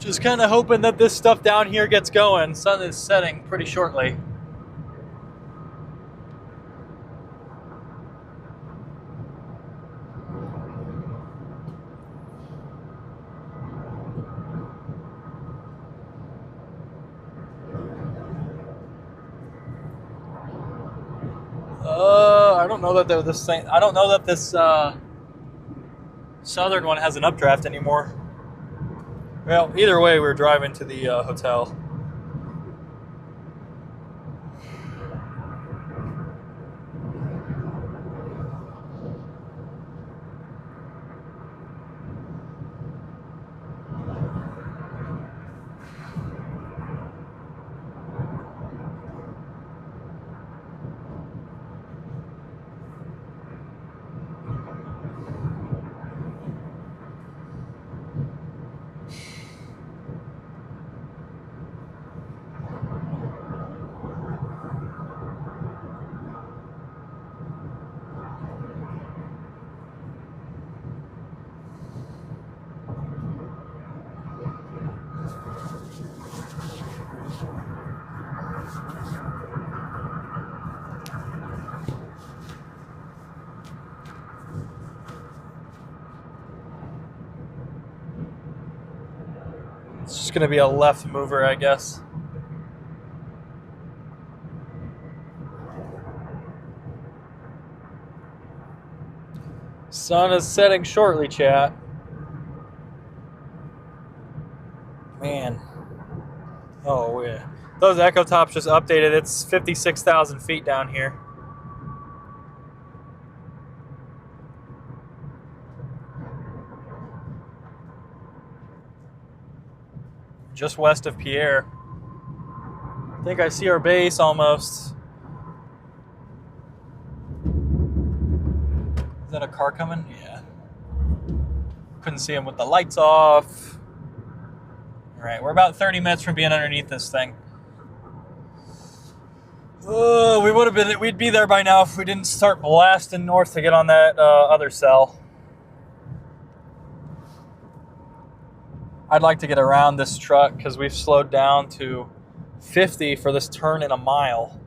Speaker 1: Just kind of hoping that this stuff down here gets going. Sun is setting pretty shortly. I don't know that this thing. I don't know that this southern one has an updraft anymore. Well, either way, we're driving to the hotel. It's just going to be a left mover, I guess. Sun is setting shortly, chat. Man. Oh, yeah. Those Echo Tops just updated. It's 56,000 feet down here. Just west of Pierre. I think I see our base almost. Is that a car coming? Yeah. Couldn't see him with the lights off. All right, we're about 30 minutes from being underneath this thing. We'd be there by now if we didn't start blasting north to get on that other cell. I'd like to get around this truck because we've slowed down to 50 for this turn in a mile.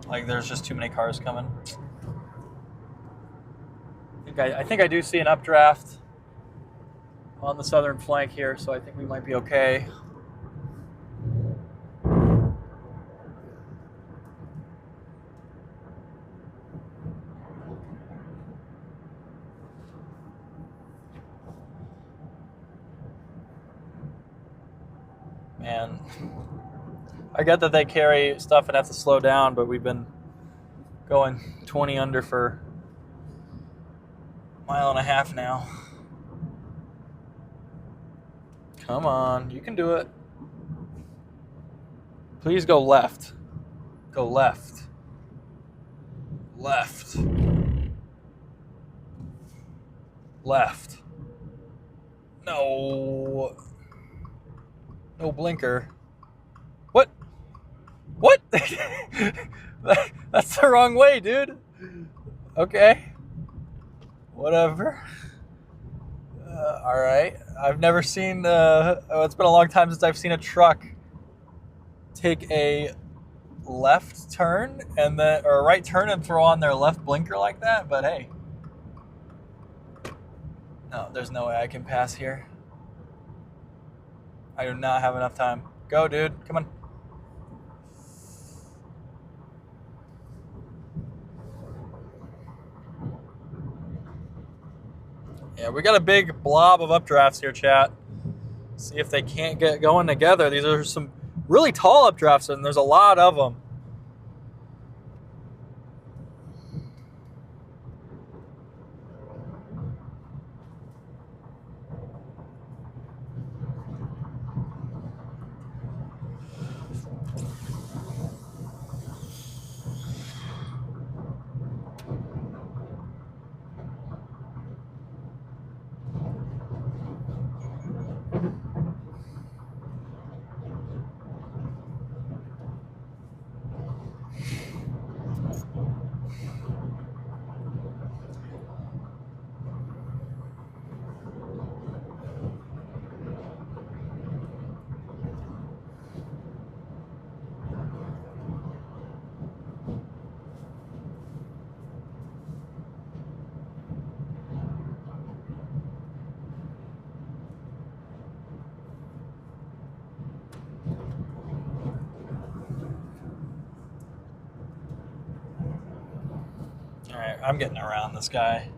Speaker 1: Like there's just too many cars coming. I think I do see an updraft on the southern flank here, so I think we might be okay. Man, I get that they carry stuff and have to slow down, but we've been going 20 under for a mile and a half now. Come on, you can do it. Please go left. Go left. Left. Left. No. No blinker. What? What? That's the wrong way, dude. Okay. Whatever. All right. I've never seen. It's been a long time since I've seen a truck take a left turn and then or a right turn and throw on their left blinker like that. But hey, no, there's no way I can pass here. I do not have enough time. Go, dude. Come on. Yeah, we got a big blob of updrafts here, chat. See if they can't get going together. These are some really tall updrafts, and there's a lot of them. All right, I'm getting around this guy.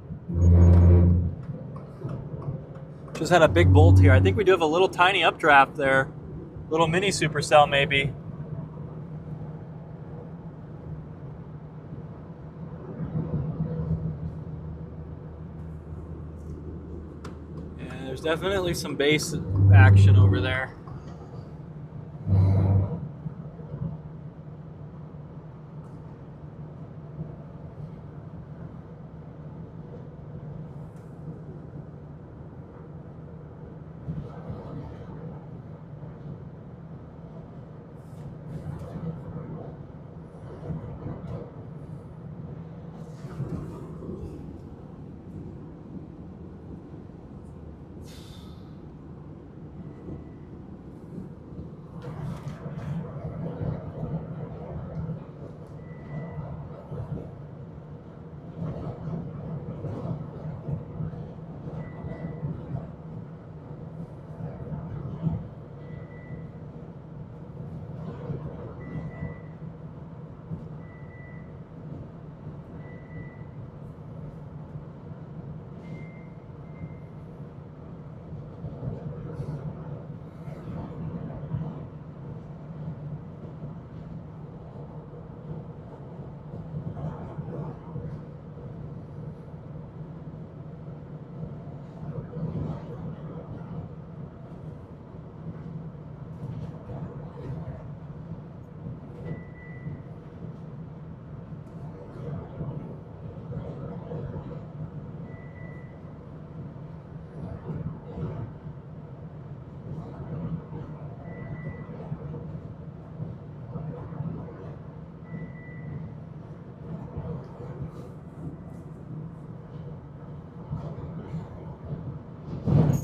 Speaker 1: Just had a big bolt here. I think we do have a little tiny updraft there. Little mini supercell maybe. Yeah, there's definitely some base action over there.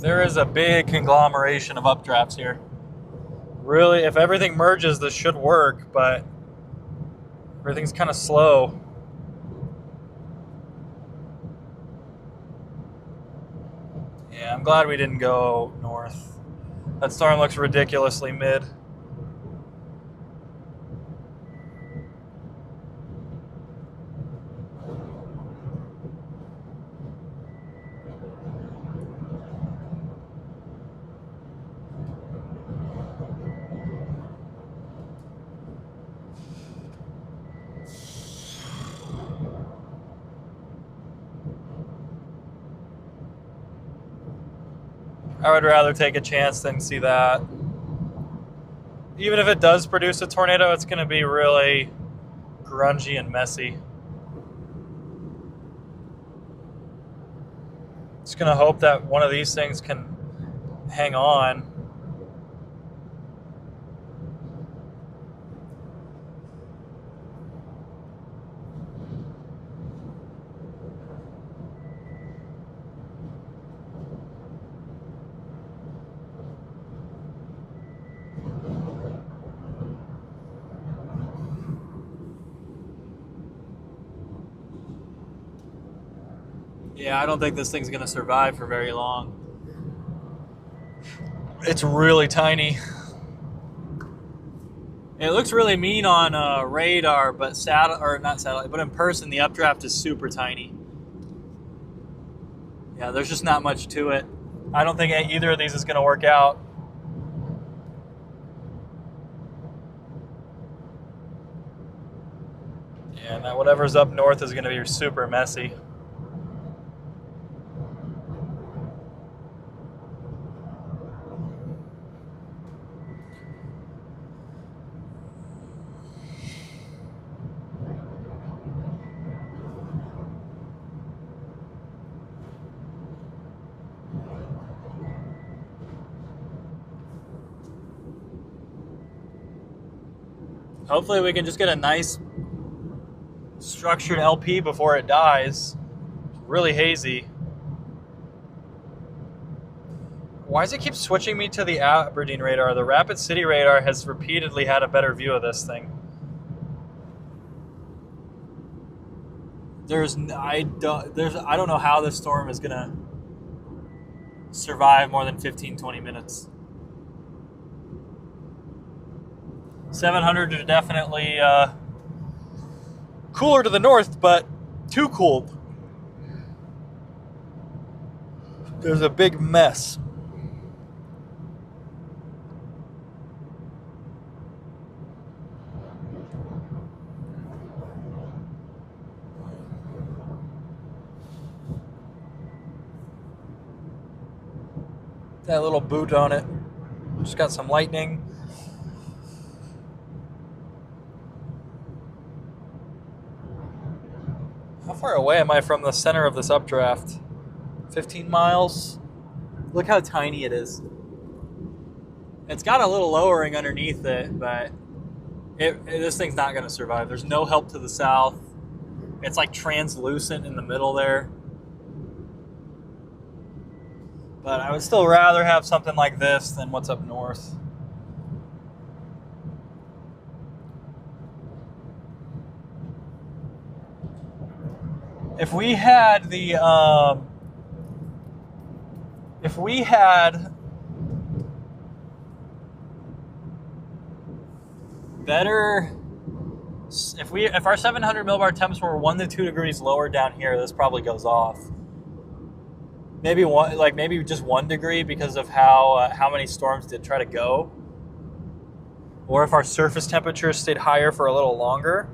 Speaker 1: There is a big conglomeration of updrafts here. Really, if everything merges, this should work, but everything's kind of slow. Yeah, I'm glad we didn't go north. That storm looks ridiculously mid. I would rather take a chance than see that. Even if it does produce a tornado, it's going to be really grungy and messy. Just going to hope that one of these things can hang on. Yeah, I don't think this thing's going to survive for very long. It's really tiny. It looks really mean on radar, but not satellite, but in person, the updraft is super tiny. Yeah, there's just not much to it. I don't think either of these is going to work out. Yeah, and that whatever's up north is going to be super messy. Hopefully we can just get a nice structured LP before it dies. It's really hazy. Why does it keep switching me to the Aberdeen radar? The Rapid City radar has repeatedly had a better view of this thing. I don't know how this storm is gonna survive more than 15-20 minutes. 700 is definitely cooler to the north, but too cold. There's a big mess. That little boot on it. Just got some lightning. How far away am I from the center of this updraft? 15 miles? Look how tiny it is. It's got a little lowering underneath it, but this thing's not going to survive. There's no help to the south. It's like translucent in the middle there. But I would still rather have something like this than what's up north. If we had the, better, if our 700 millibar temps were 1 to 2 degrees lower down here, this probably goes off. Maybe maybe just 1 degree because of how many storms did try to go, or if our surface temperature stayed higher for a little longer.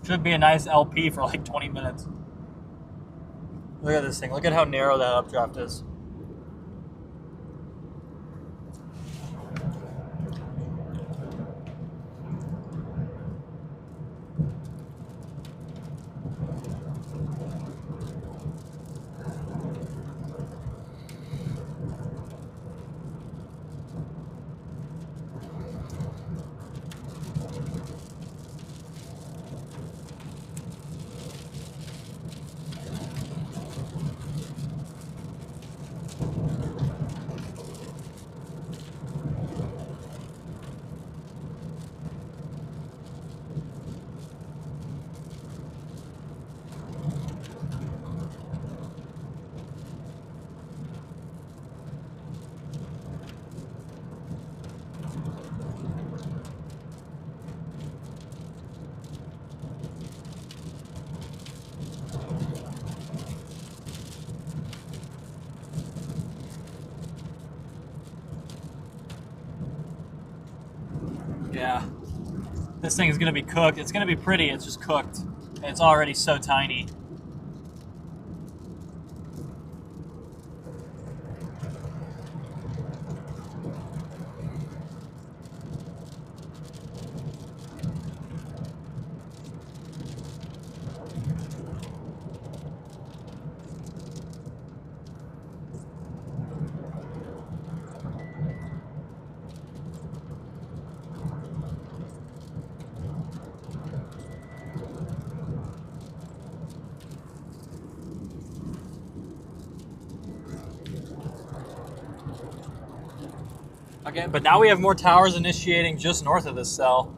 Speaker 1: Should be a nice LP for like 20 minutes. Look at this thing. Look at how narrow that updraft is. Yeah, this thing is going to be cooked. It's going to be pretty, it's just cooked. It's already so tiny. Okay, but now we have more towers initiating just north of this cell.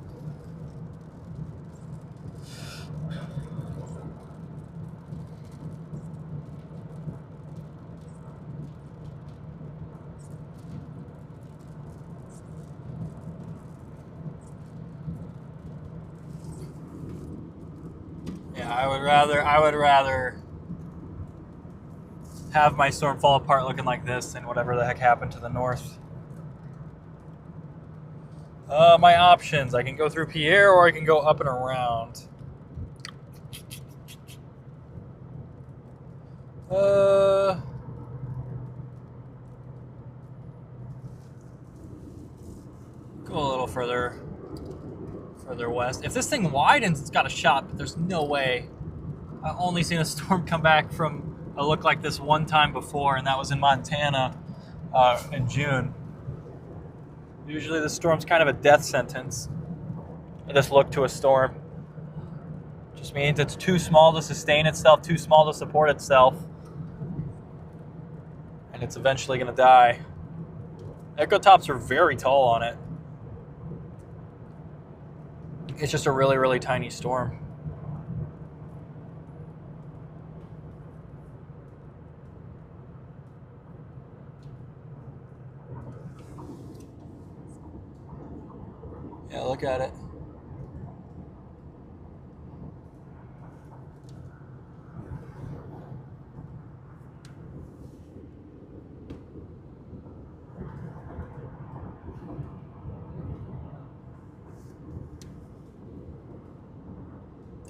Speaker 1: Yeah, I would rather have my storm fall apart looking like this than whatever the heck happened to the north. My options. I can go through Pierre or I can go up and around. Go a little further west. If this thing widens, it's got a shot, but there's no way. I've only seen a storm come back from a look like this one time before, and that was in Montana in June. Usually the storm's kind of a death sentence. This look to a storm. Just means it's too small to sustain itself, too small to support itself. And it's eventually going to die. Echo tops are very tall on it. It's just a really, really tiny storm. Yeah, look at it.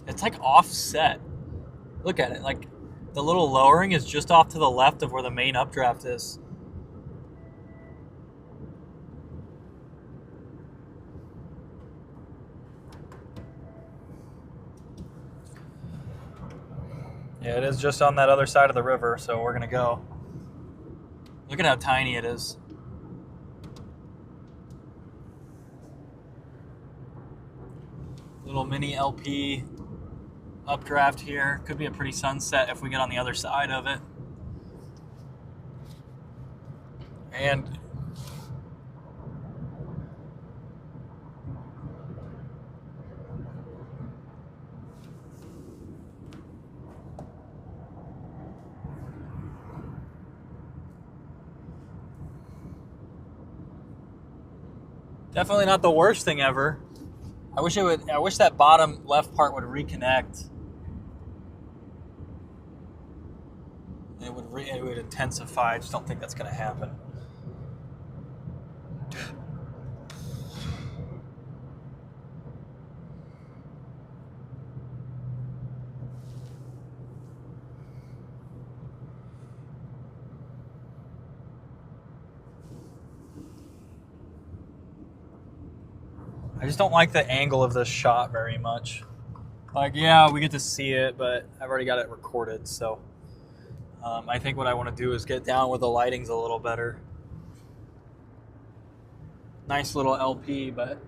Speaker 1: It's like offset. Look at it. Like the little lowering is just off to the left of where the main updraft is. Yeah, it is just on that other side of the river, so we're gonna go. Look at how tiny it is. Little mini LP updraft here. Could be a pretty sunset if we get on the other side of it. And definitely not the worst thing ever. I wish that bottom left part would reconnect. It would intensify. I just don't think that's going to happen. I just don't like the angle of this shot very much. Like, yeah, we get to see it, but I've already got it recorded, so I think what I want to do is get down with the lighting's a little better. Nice little LP, but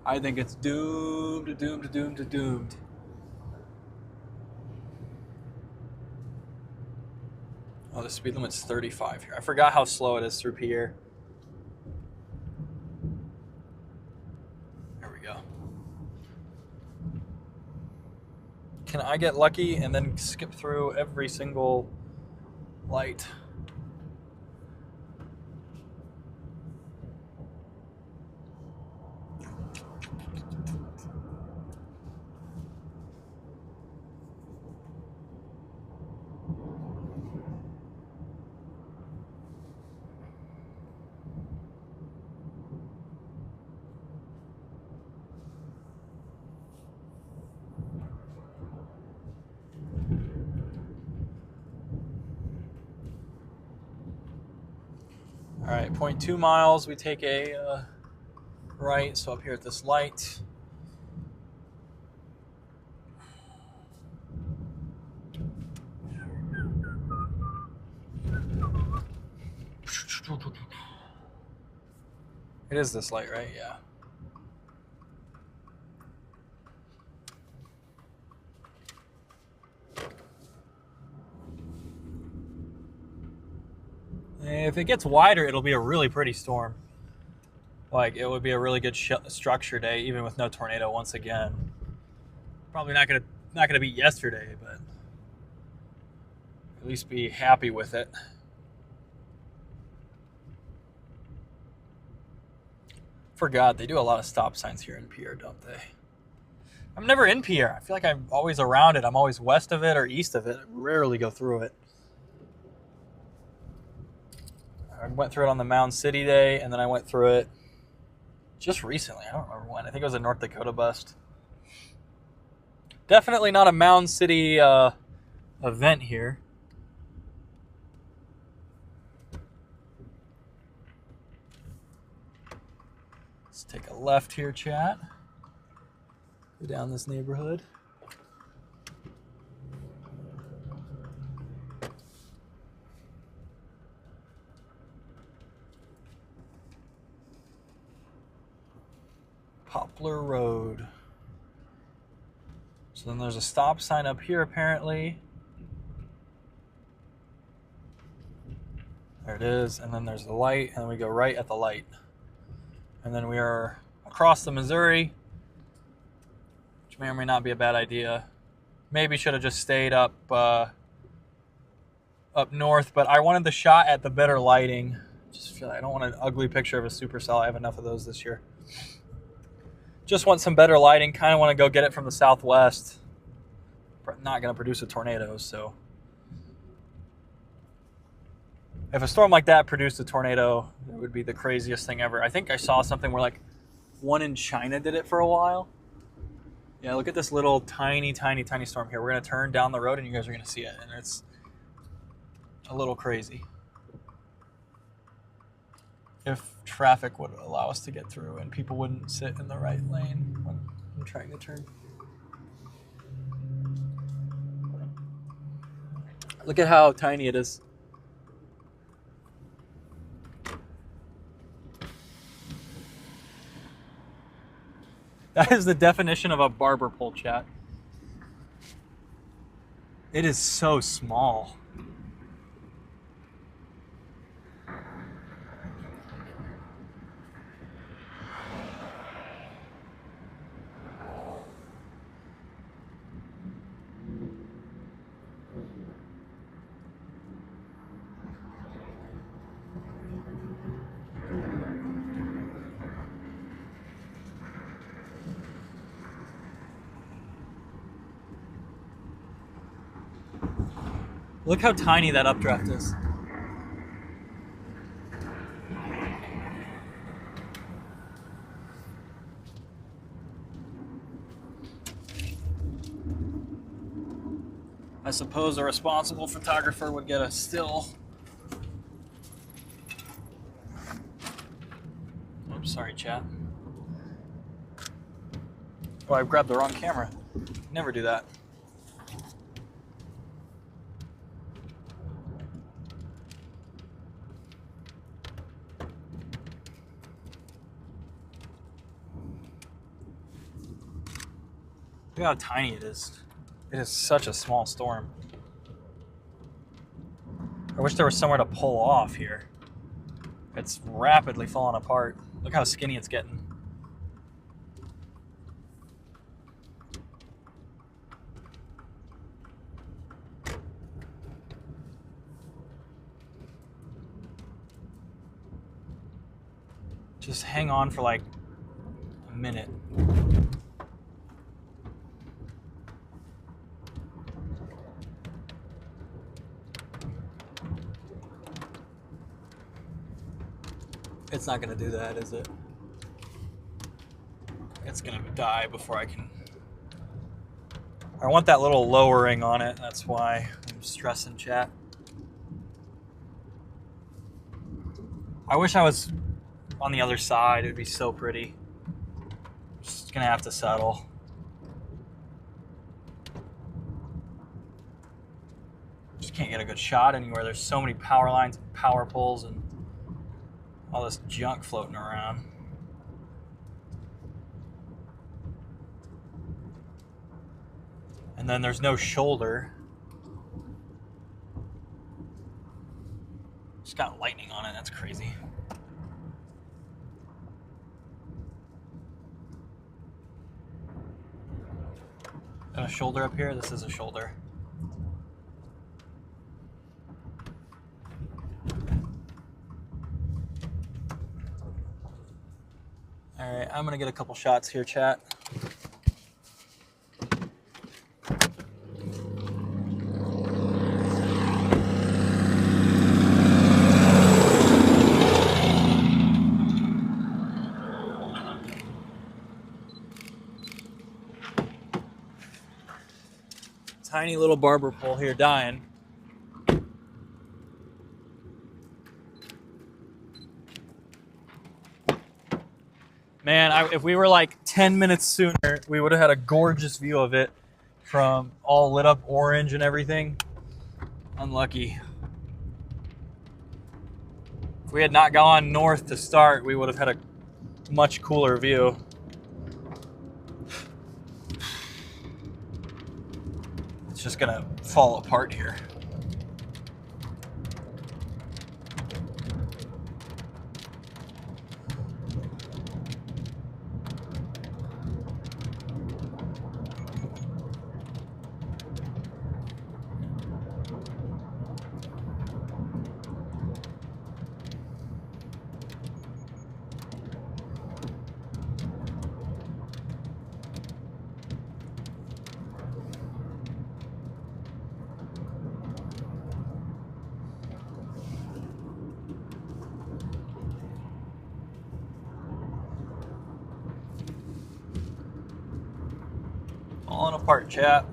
Speaker 1: I think it's doomed. Oh, the speed limit's 35 here. I forgot how slow it is through Pierre. There we go. Can I get lucky and then skip through every single light? All right, 0.2 miles, we take a right, so up here at this light. It is this light, right? Yeah. If it gets wider, it'll be a really pretty storm. Like, it would be a really good structure day, even with no tornado once again. Probably not gonna beat yesterday, but at least be happy with it. Forgot they do a lot of stop signs here in Pierre, don't they? I'm never in Pierre. I feel like I'm always around it. I'm always west of it or east of it. I rarely go through it. I went through it on the Mound City day, and then I went through it just recently. I don't remember when. I think it was a North Dakota bust. Definitely not a Mound City event here. Let's take a left here, chat. Go down this neighborhood. Poplar Road. So then there's a stop sign up here apparently. There it is, and then there's the light, and then we go right at the light. And then we are across the Missouri, which may or may not be a bad idea. Maybe should have just stayed up north, but I wanted the shot at the better lighting. Just feel like I don't want an ugly picture of a supercell. I have enough of those this year. Just want some better lighting. Kind of want to go get it from the southwest. Not going to produce a tornado, so if a storm like that produced a tornado, it would be the craziest thing ever. I think I saw something where like one in China did it for a while. Yeah, look at this little tiny storm here. We're going to turn down the road and you guys are going to see it. And it's a little crazy. If traffic would allow us to get through and people wouldn't sit in the right lane when I'm trying to turn. Look at how tiny it is. That is the definition of a barber pole, chat. It is so small. Look how tiny that updraft is. I suppose a responsible photographer would get a still. Oops, sorry, chat. Oh, I grabbed the wrong camera. Never do that. Look how tiny it is. It is such a small storm. I wish there was somewhere to pull off here. It's rapidly falling apart. Look how skinny it's getting. Just hang on for like a minute. It's not going to do that, is it? It's going to die before I can... I want that little lowering on it. That's why I'm stressing, chat. I wish I was on the other side. It would be so pretty. Just going to have to settle. Just can't get a good shot anywhere. There's so many power lines and power poles and all this junk floating around. And then there's no shoulder. It's got lightning on it. That's crazy. Got a shoulder up here. This is a shoulder. All right, I'm gonna get a couple shots here, chat. Tiny little barber pole here dying. Man, if we were like 10 minutes sooner, we would have had a gorgeous view of it from all lit up orange and everything. Unlucky. If we had not gone north to start, we would have had a much cooler view. just gonna fall apart here. Falling apart, chat.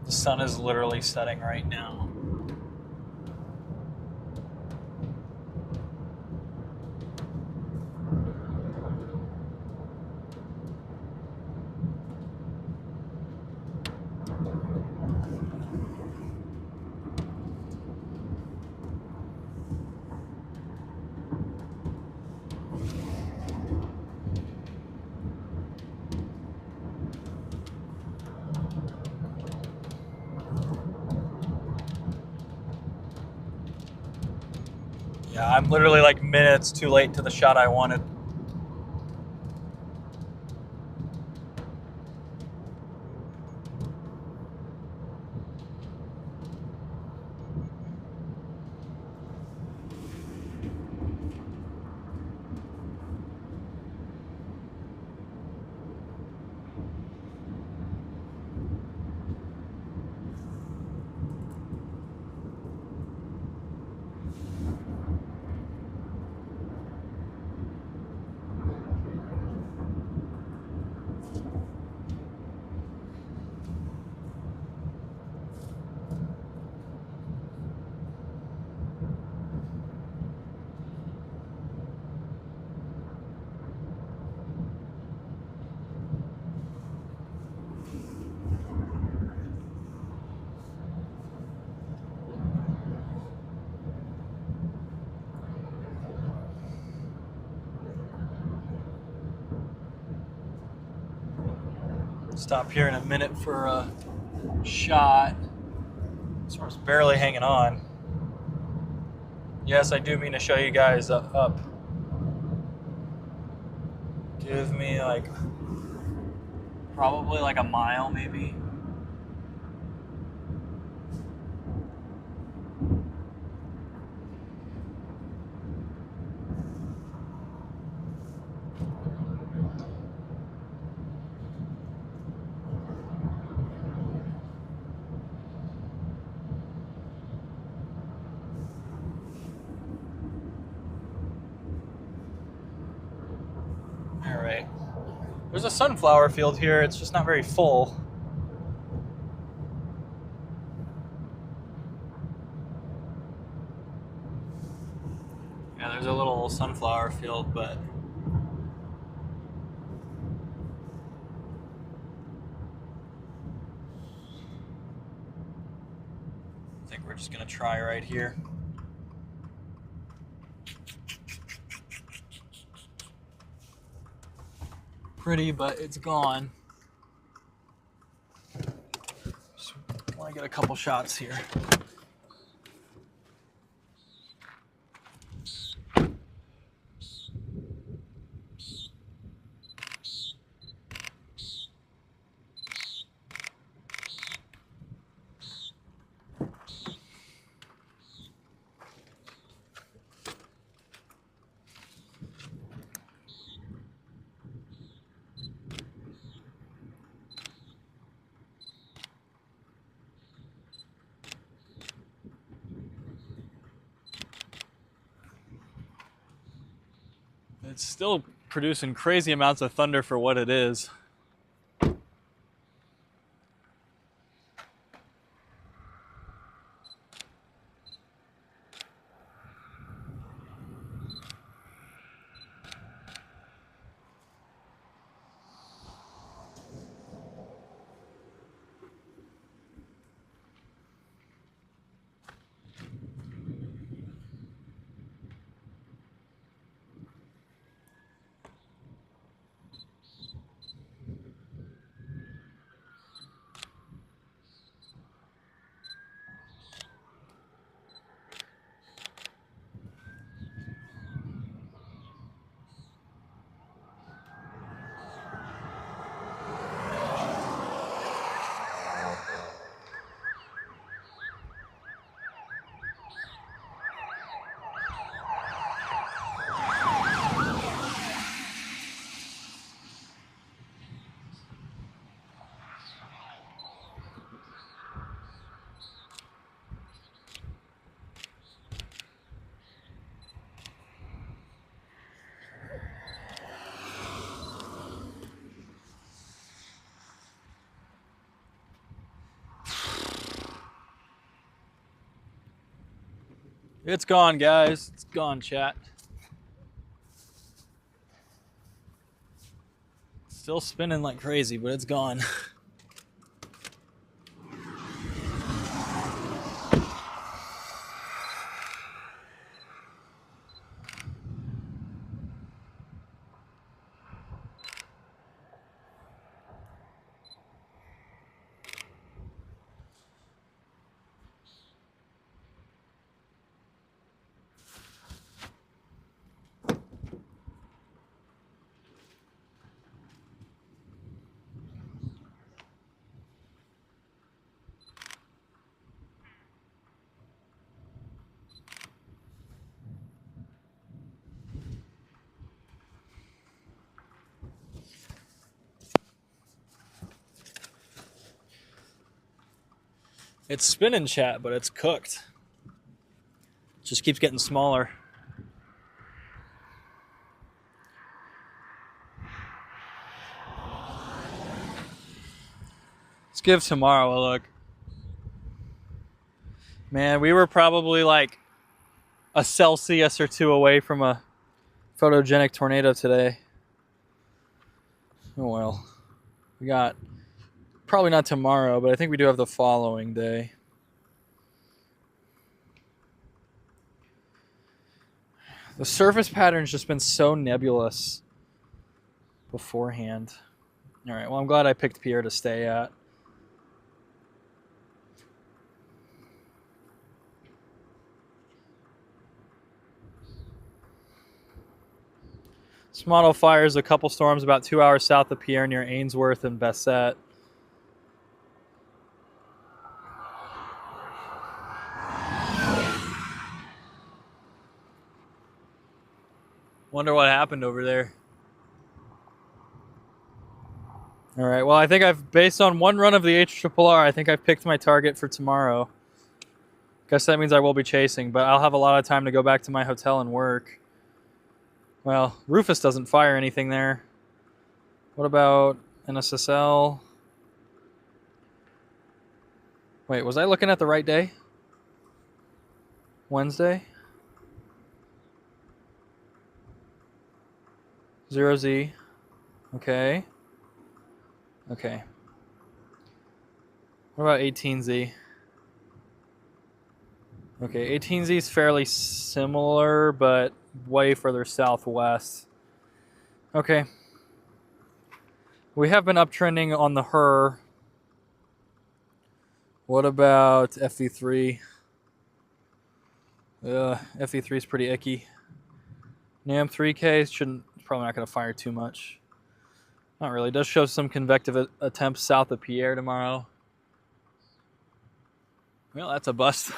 Speaker 1: The sun is literally setting right now. Yeah, I'm literally like minutes too late to the shot I wanted. Stop here in a minute for a shot. This one's barely hanging on. Yes, I do mean to show you guys up. Give me like probably like a mile maybe. All right. There's a sunflower field here. It's just not very full. Yeah, there's a little sunflower field, but I think we're just gonna try right here. Pretty, but it's gone. Just want to get a couple shots here. It's still producing crazy amounts of thunder for what it is. It's gone, guys. It's gone, chat. Still spinning like crazy, but it's gone. It's spinning, chat, but it's cooked. Just keeps getting smaller. Let's give tomorrow a look. Man, we were probably like a Celsius or two away from a photogenic tornado today. Oh well. We got probably not tomorrow, but I think we do have the following day. The surface pattern's just been so nebulous beforehand. All right, well, I'm glad I picked Pierre to stay at. This model fires a couple storms about 2 hours south of Pierre near Ainsworth and Bassett. Wonder what happened over there. All right, well, I think based on one run of the HRRR, I think I've picked my target for tomorrow. Guess that means I will be chasing, but I'll have a lot of time to go back to my hotel and work. Well, Rufus doesn't fire anything there. What about NSSL? Wait, was I looking at the right day? Wednesday? 0Z. Okay. Okay. What about 18Z? Okay, 18Z is fairly similar, but way further southwest. Okay. We have been uptrending on the HER. What about FV3? FV3 is pretty icky. NAM 3K shouldn't, probably not going to fire too much. Not really. It does show some convective attempts south of Pierre tomorrow. Well, that's a bust.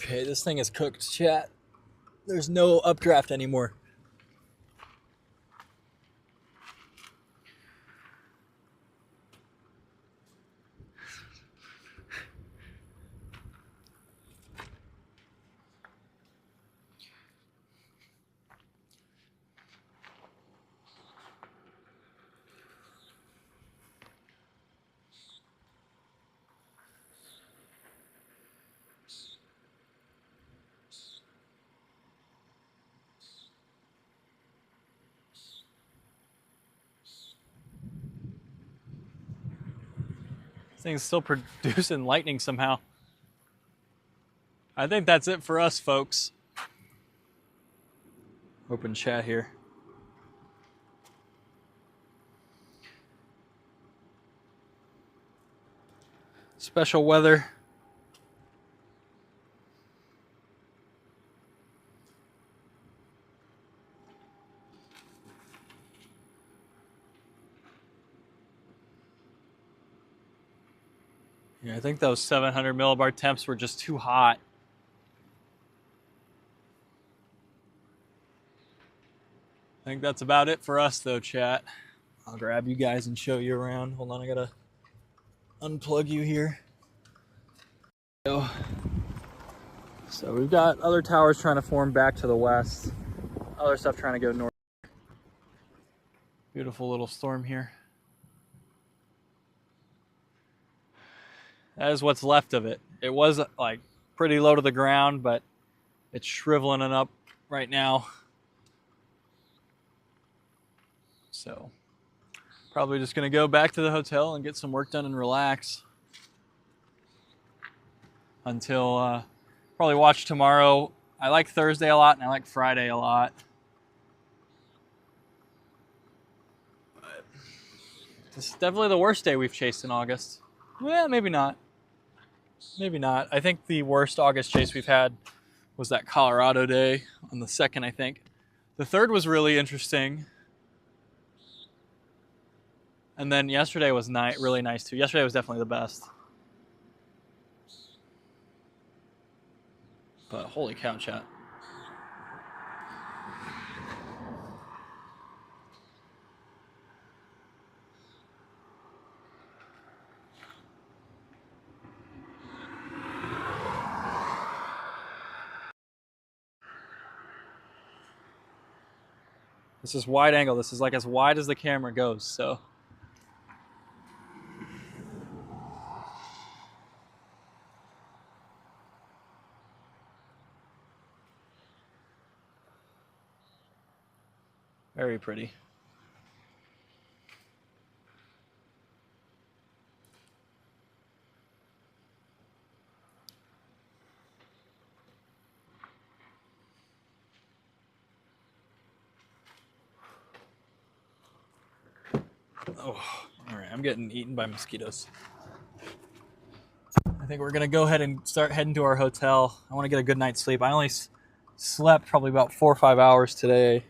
Speaker 1: Okay, this thing is cooked, chat. There's no updraft anymore. This thing's still producing lightning somehow. I think that's it for us, folks. Open chat here. Special weather. Yeah, I think those 700 millibar temps were just too hot. I think that's about it for us though, chat. I'll grab you guys and show you around. Hold on, I gotta unplug you here. So we've got other towers trying to form back to the west. Other stuff trying to go north. Beautiful little storm here. That is what's left of it. It was like pretty low to the ground, but it's shriveling it up right now. So probably just gonna go back to the hotel and get some work done and relax until probably watch tomorrow. I like Thursday a lot and I like Friday a lot. But this is definitely the worst day we've chased in August. Well, maybe not. Maybe not. I think the worst August chase we've had was that Colorado day on the 2nd, I think. The 3rd was really interesting. And then yesterday was really nice too. Yesterday was definitely the best. But holy cow, chat. This is wide angle. This is like as wide as the camera goes, so. Very pretty. Oh, all right. I'm getting eaten by mosquitoes. I think we're going to go ahead and start heading to our hotel. I want to get a good night's sleep. I only slept probably about 4 or 5 hours today.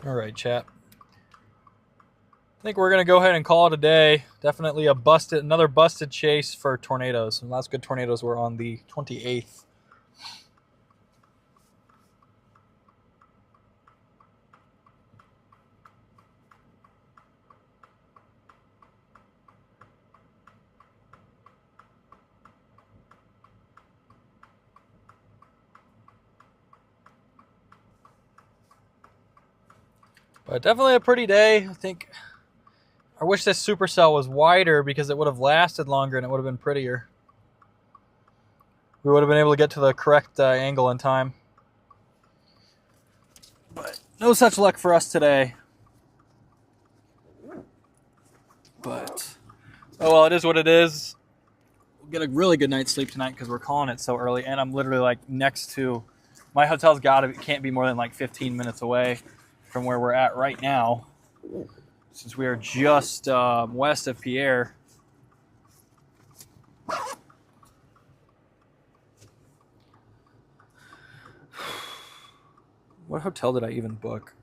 Speaker 1: All right, chat. I think we're going to go ahead and call it a day. Definitely another busted chase for tornadoes. And last good tornadoes were on the 28th. But definitely a pretty day. I wish this supercell was wider because it would have lasted longer and it would have been prettier. we would have been able to get to the correct angle in time. But no such luck for us today. But, oh well, it is what it is. We'll get a really good night's sleep tonight because we're calling it so early. And I'm literally like next to, my hotel's can't be more than like 15 minutes away from where we're at right now. Since we are just west of Pierre. What hotel did I even book?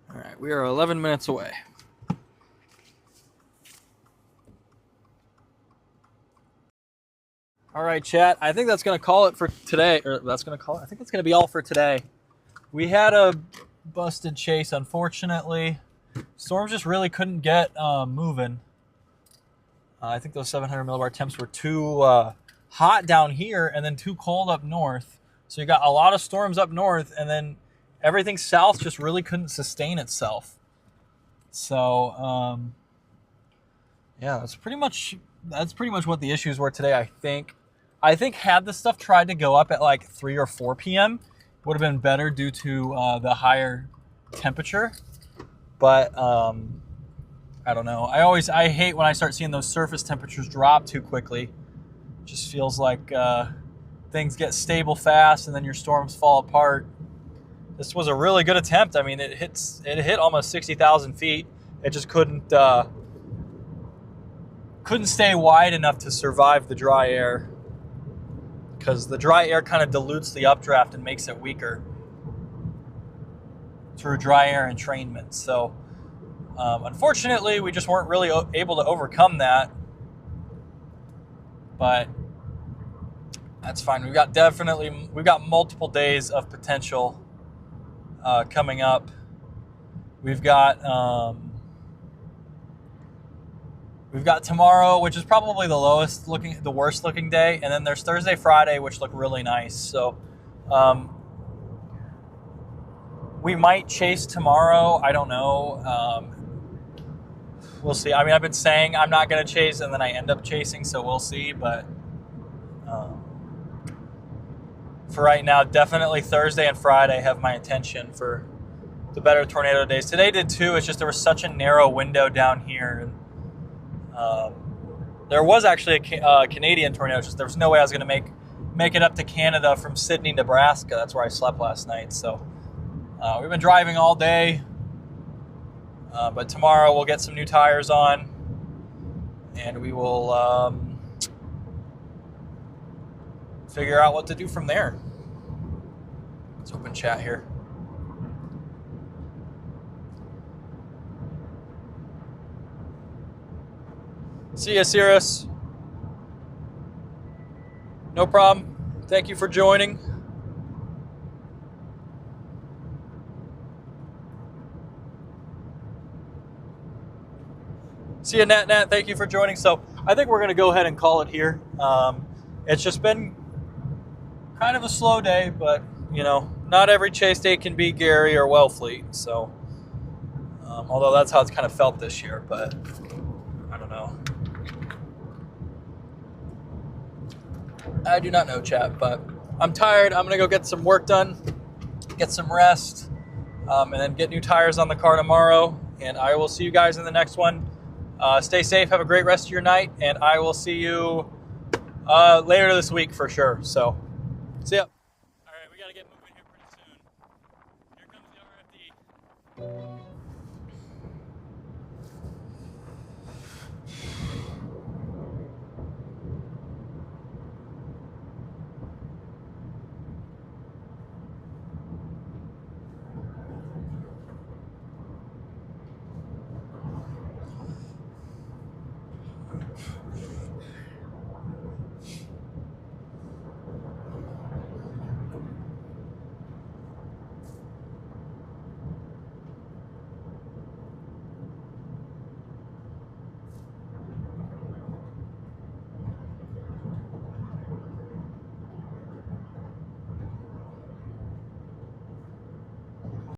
Speaker 1: All right, we are 11 minutes away. All right, chat. I think that's going to call it for today. Or that's going to call it. I think that's going to be all for today. We had a busted chase, unfortunately. Storms just really couldn't get moving. I think those 700 millibar temps were too hot down here and then too cold up north. So you got a lot of storms up north, and then everything south just really couldn't sustain itself. So, yeah, that's pretty much what the issues were today, I think. I think had the stuff tried to go up at like 3 or 4 p.m., would have been better due to the higher temperature. But I don't know. I hate when I start seeing those surface temperatures drop too quickly. It just feels like things get stable fast and then your storms fall apart. This was a really good attempt. I mean, it hit almost 60,000 feet. It just couldn't stay wide enough to survive the dry air, because the dry air kind of dilutes the updraft and makes it weaker through dry air entrainment. So unfortunately, we just weren't really able to overcome that. But that's fine. We've got multiple days of potential coming up. We've got tomorrow, which is probably the worst looking day, and then there's Thursday, Friday, which look really nice. So we might chase tomorrow. I don't know. We'll see. I mean, I've been saying I'm not going to chase, and then I end up chasing, so we'll see. But for right now, definitely Thursday and Friday have my attention for the better tornado days. Today did too. It's just there was such a narrow window down here. And there was actually a Canadian tornado. Just there was no way I was going to make it up to Canada from Sydney, Nebraska. That's where I slept last night. So we've been driving all day, but tomorrow we'll get some new tires on, and we will figure out what to do from there. Let's open chat here. See ya, Cirrus. No problem. Thank you for joining. See ya, Nat. Thank you for joining. So I think we're going to go ahead and call it here. It's just been kind of a slow day, but, you know, not every chase day can be Gary or Wellfleet. So, although that's how it's kind of felt this year, but I don't know. I do not know, chat, but I'm tired. I'm going to go get some work done, get some rest, and then get new tires on the car tomorrow. And I will see you guys in the next one. Stay safe. Have a great rest of your night. And I will see you later this week for sure. So, see ya.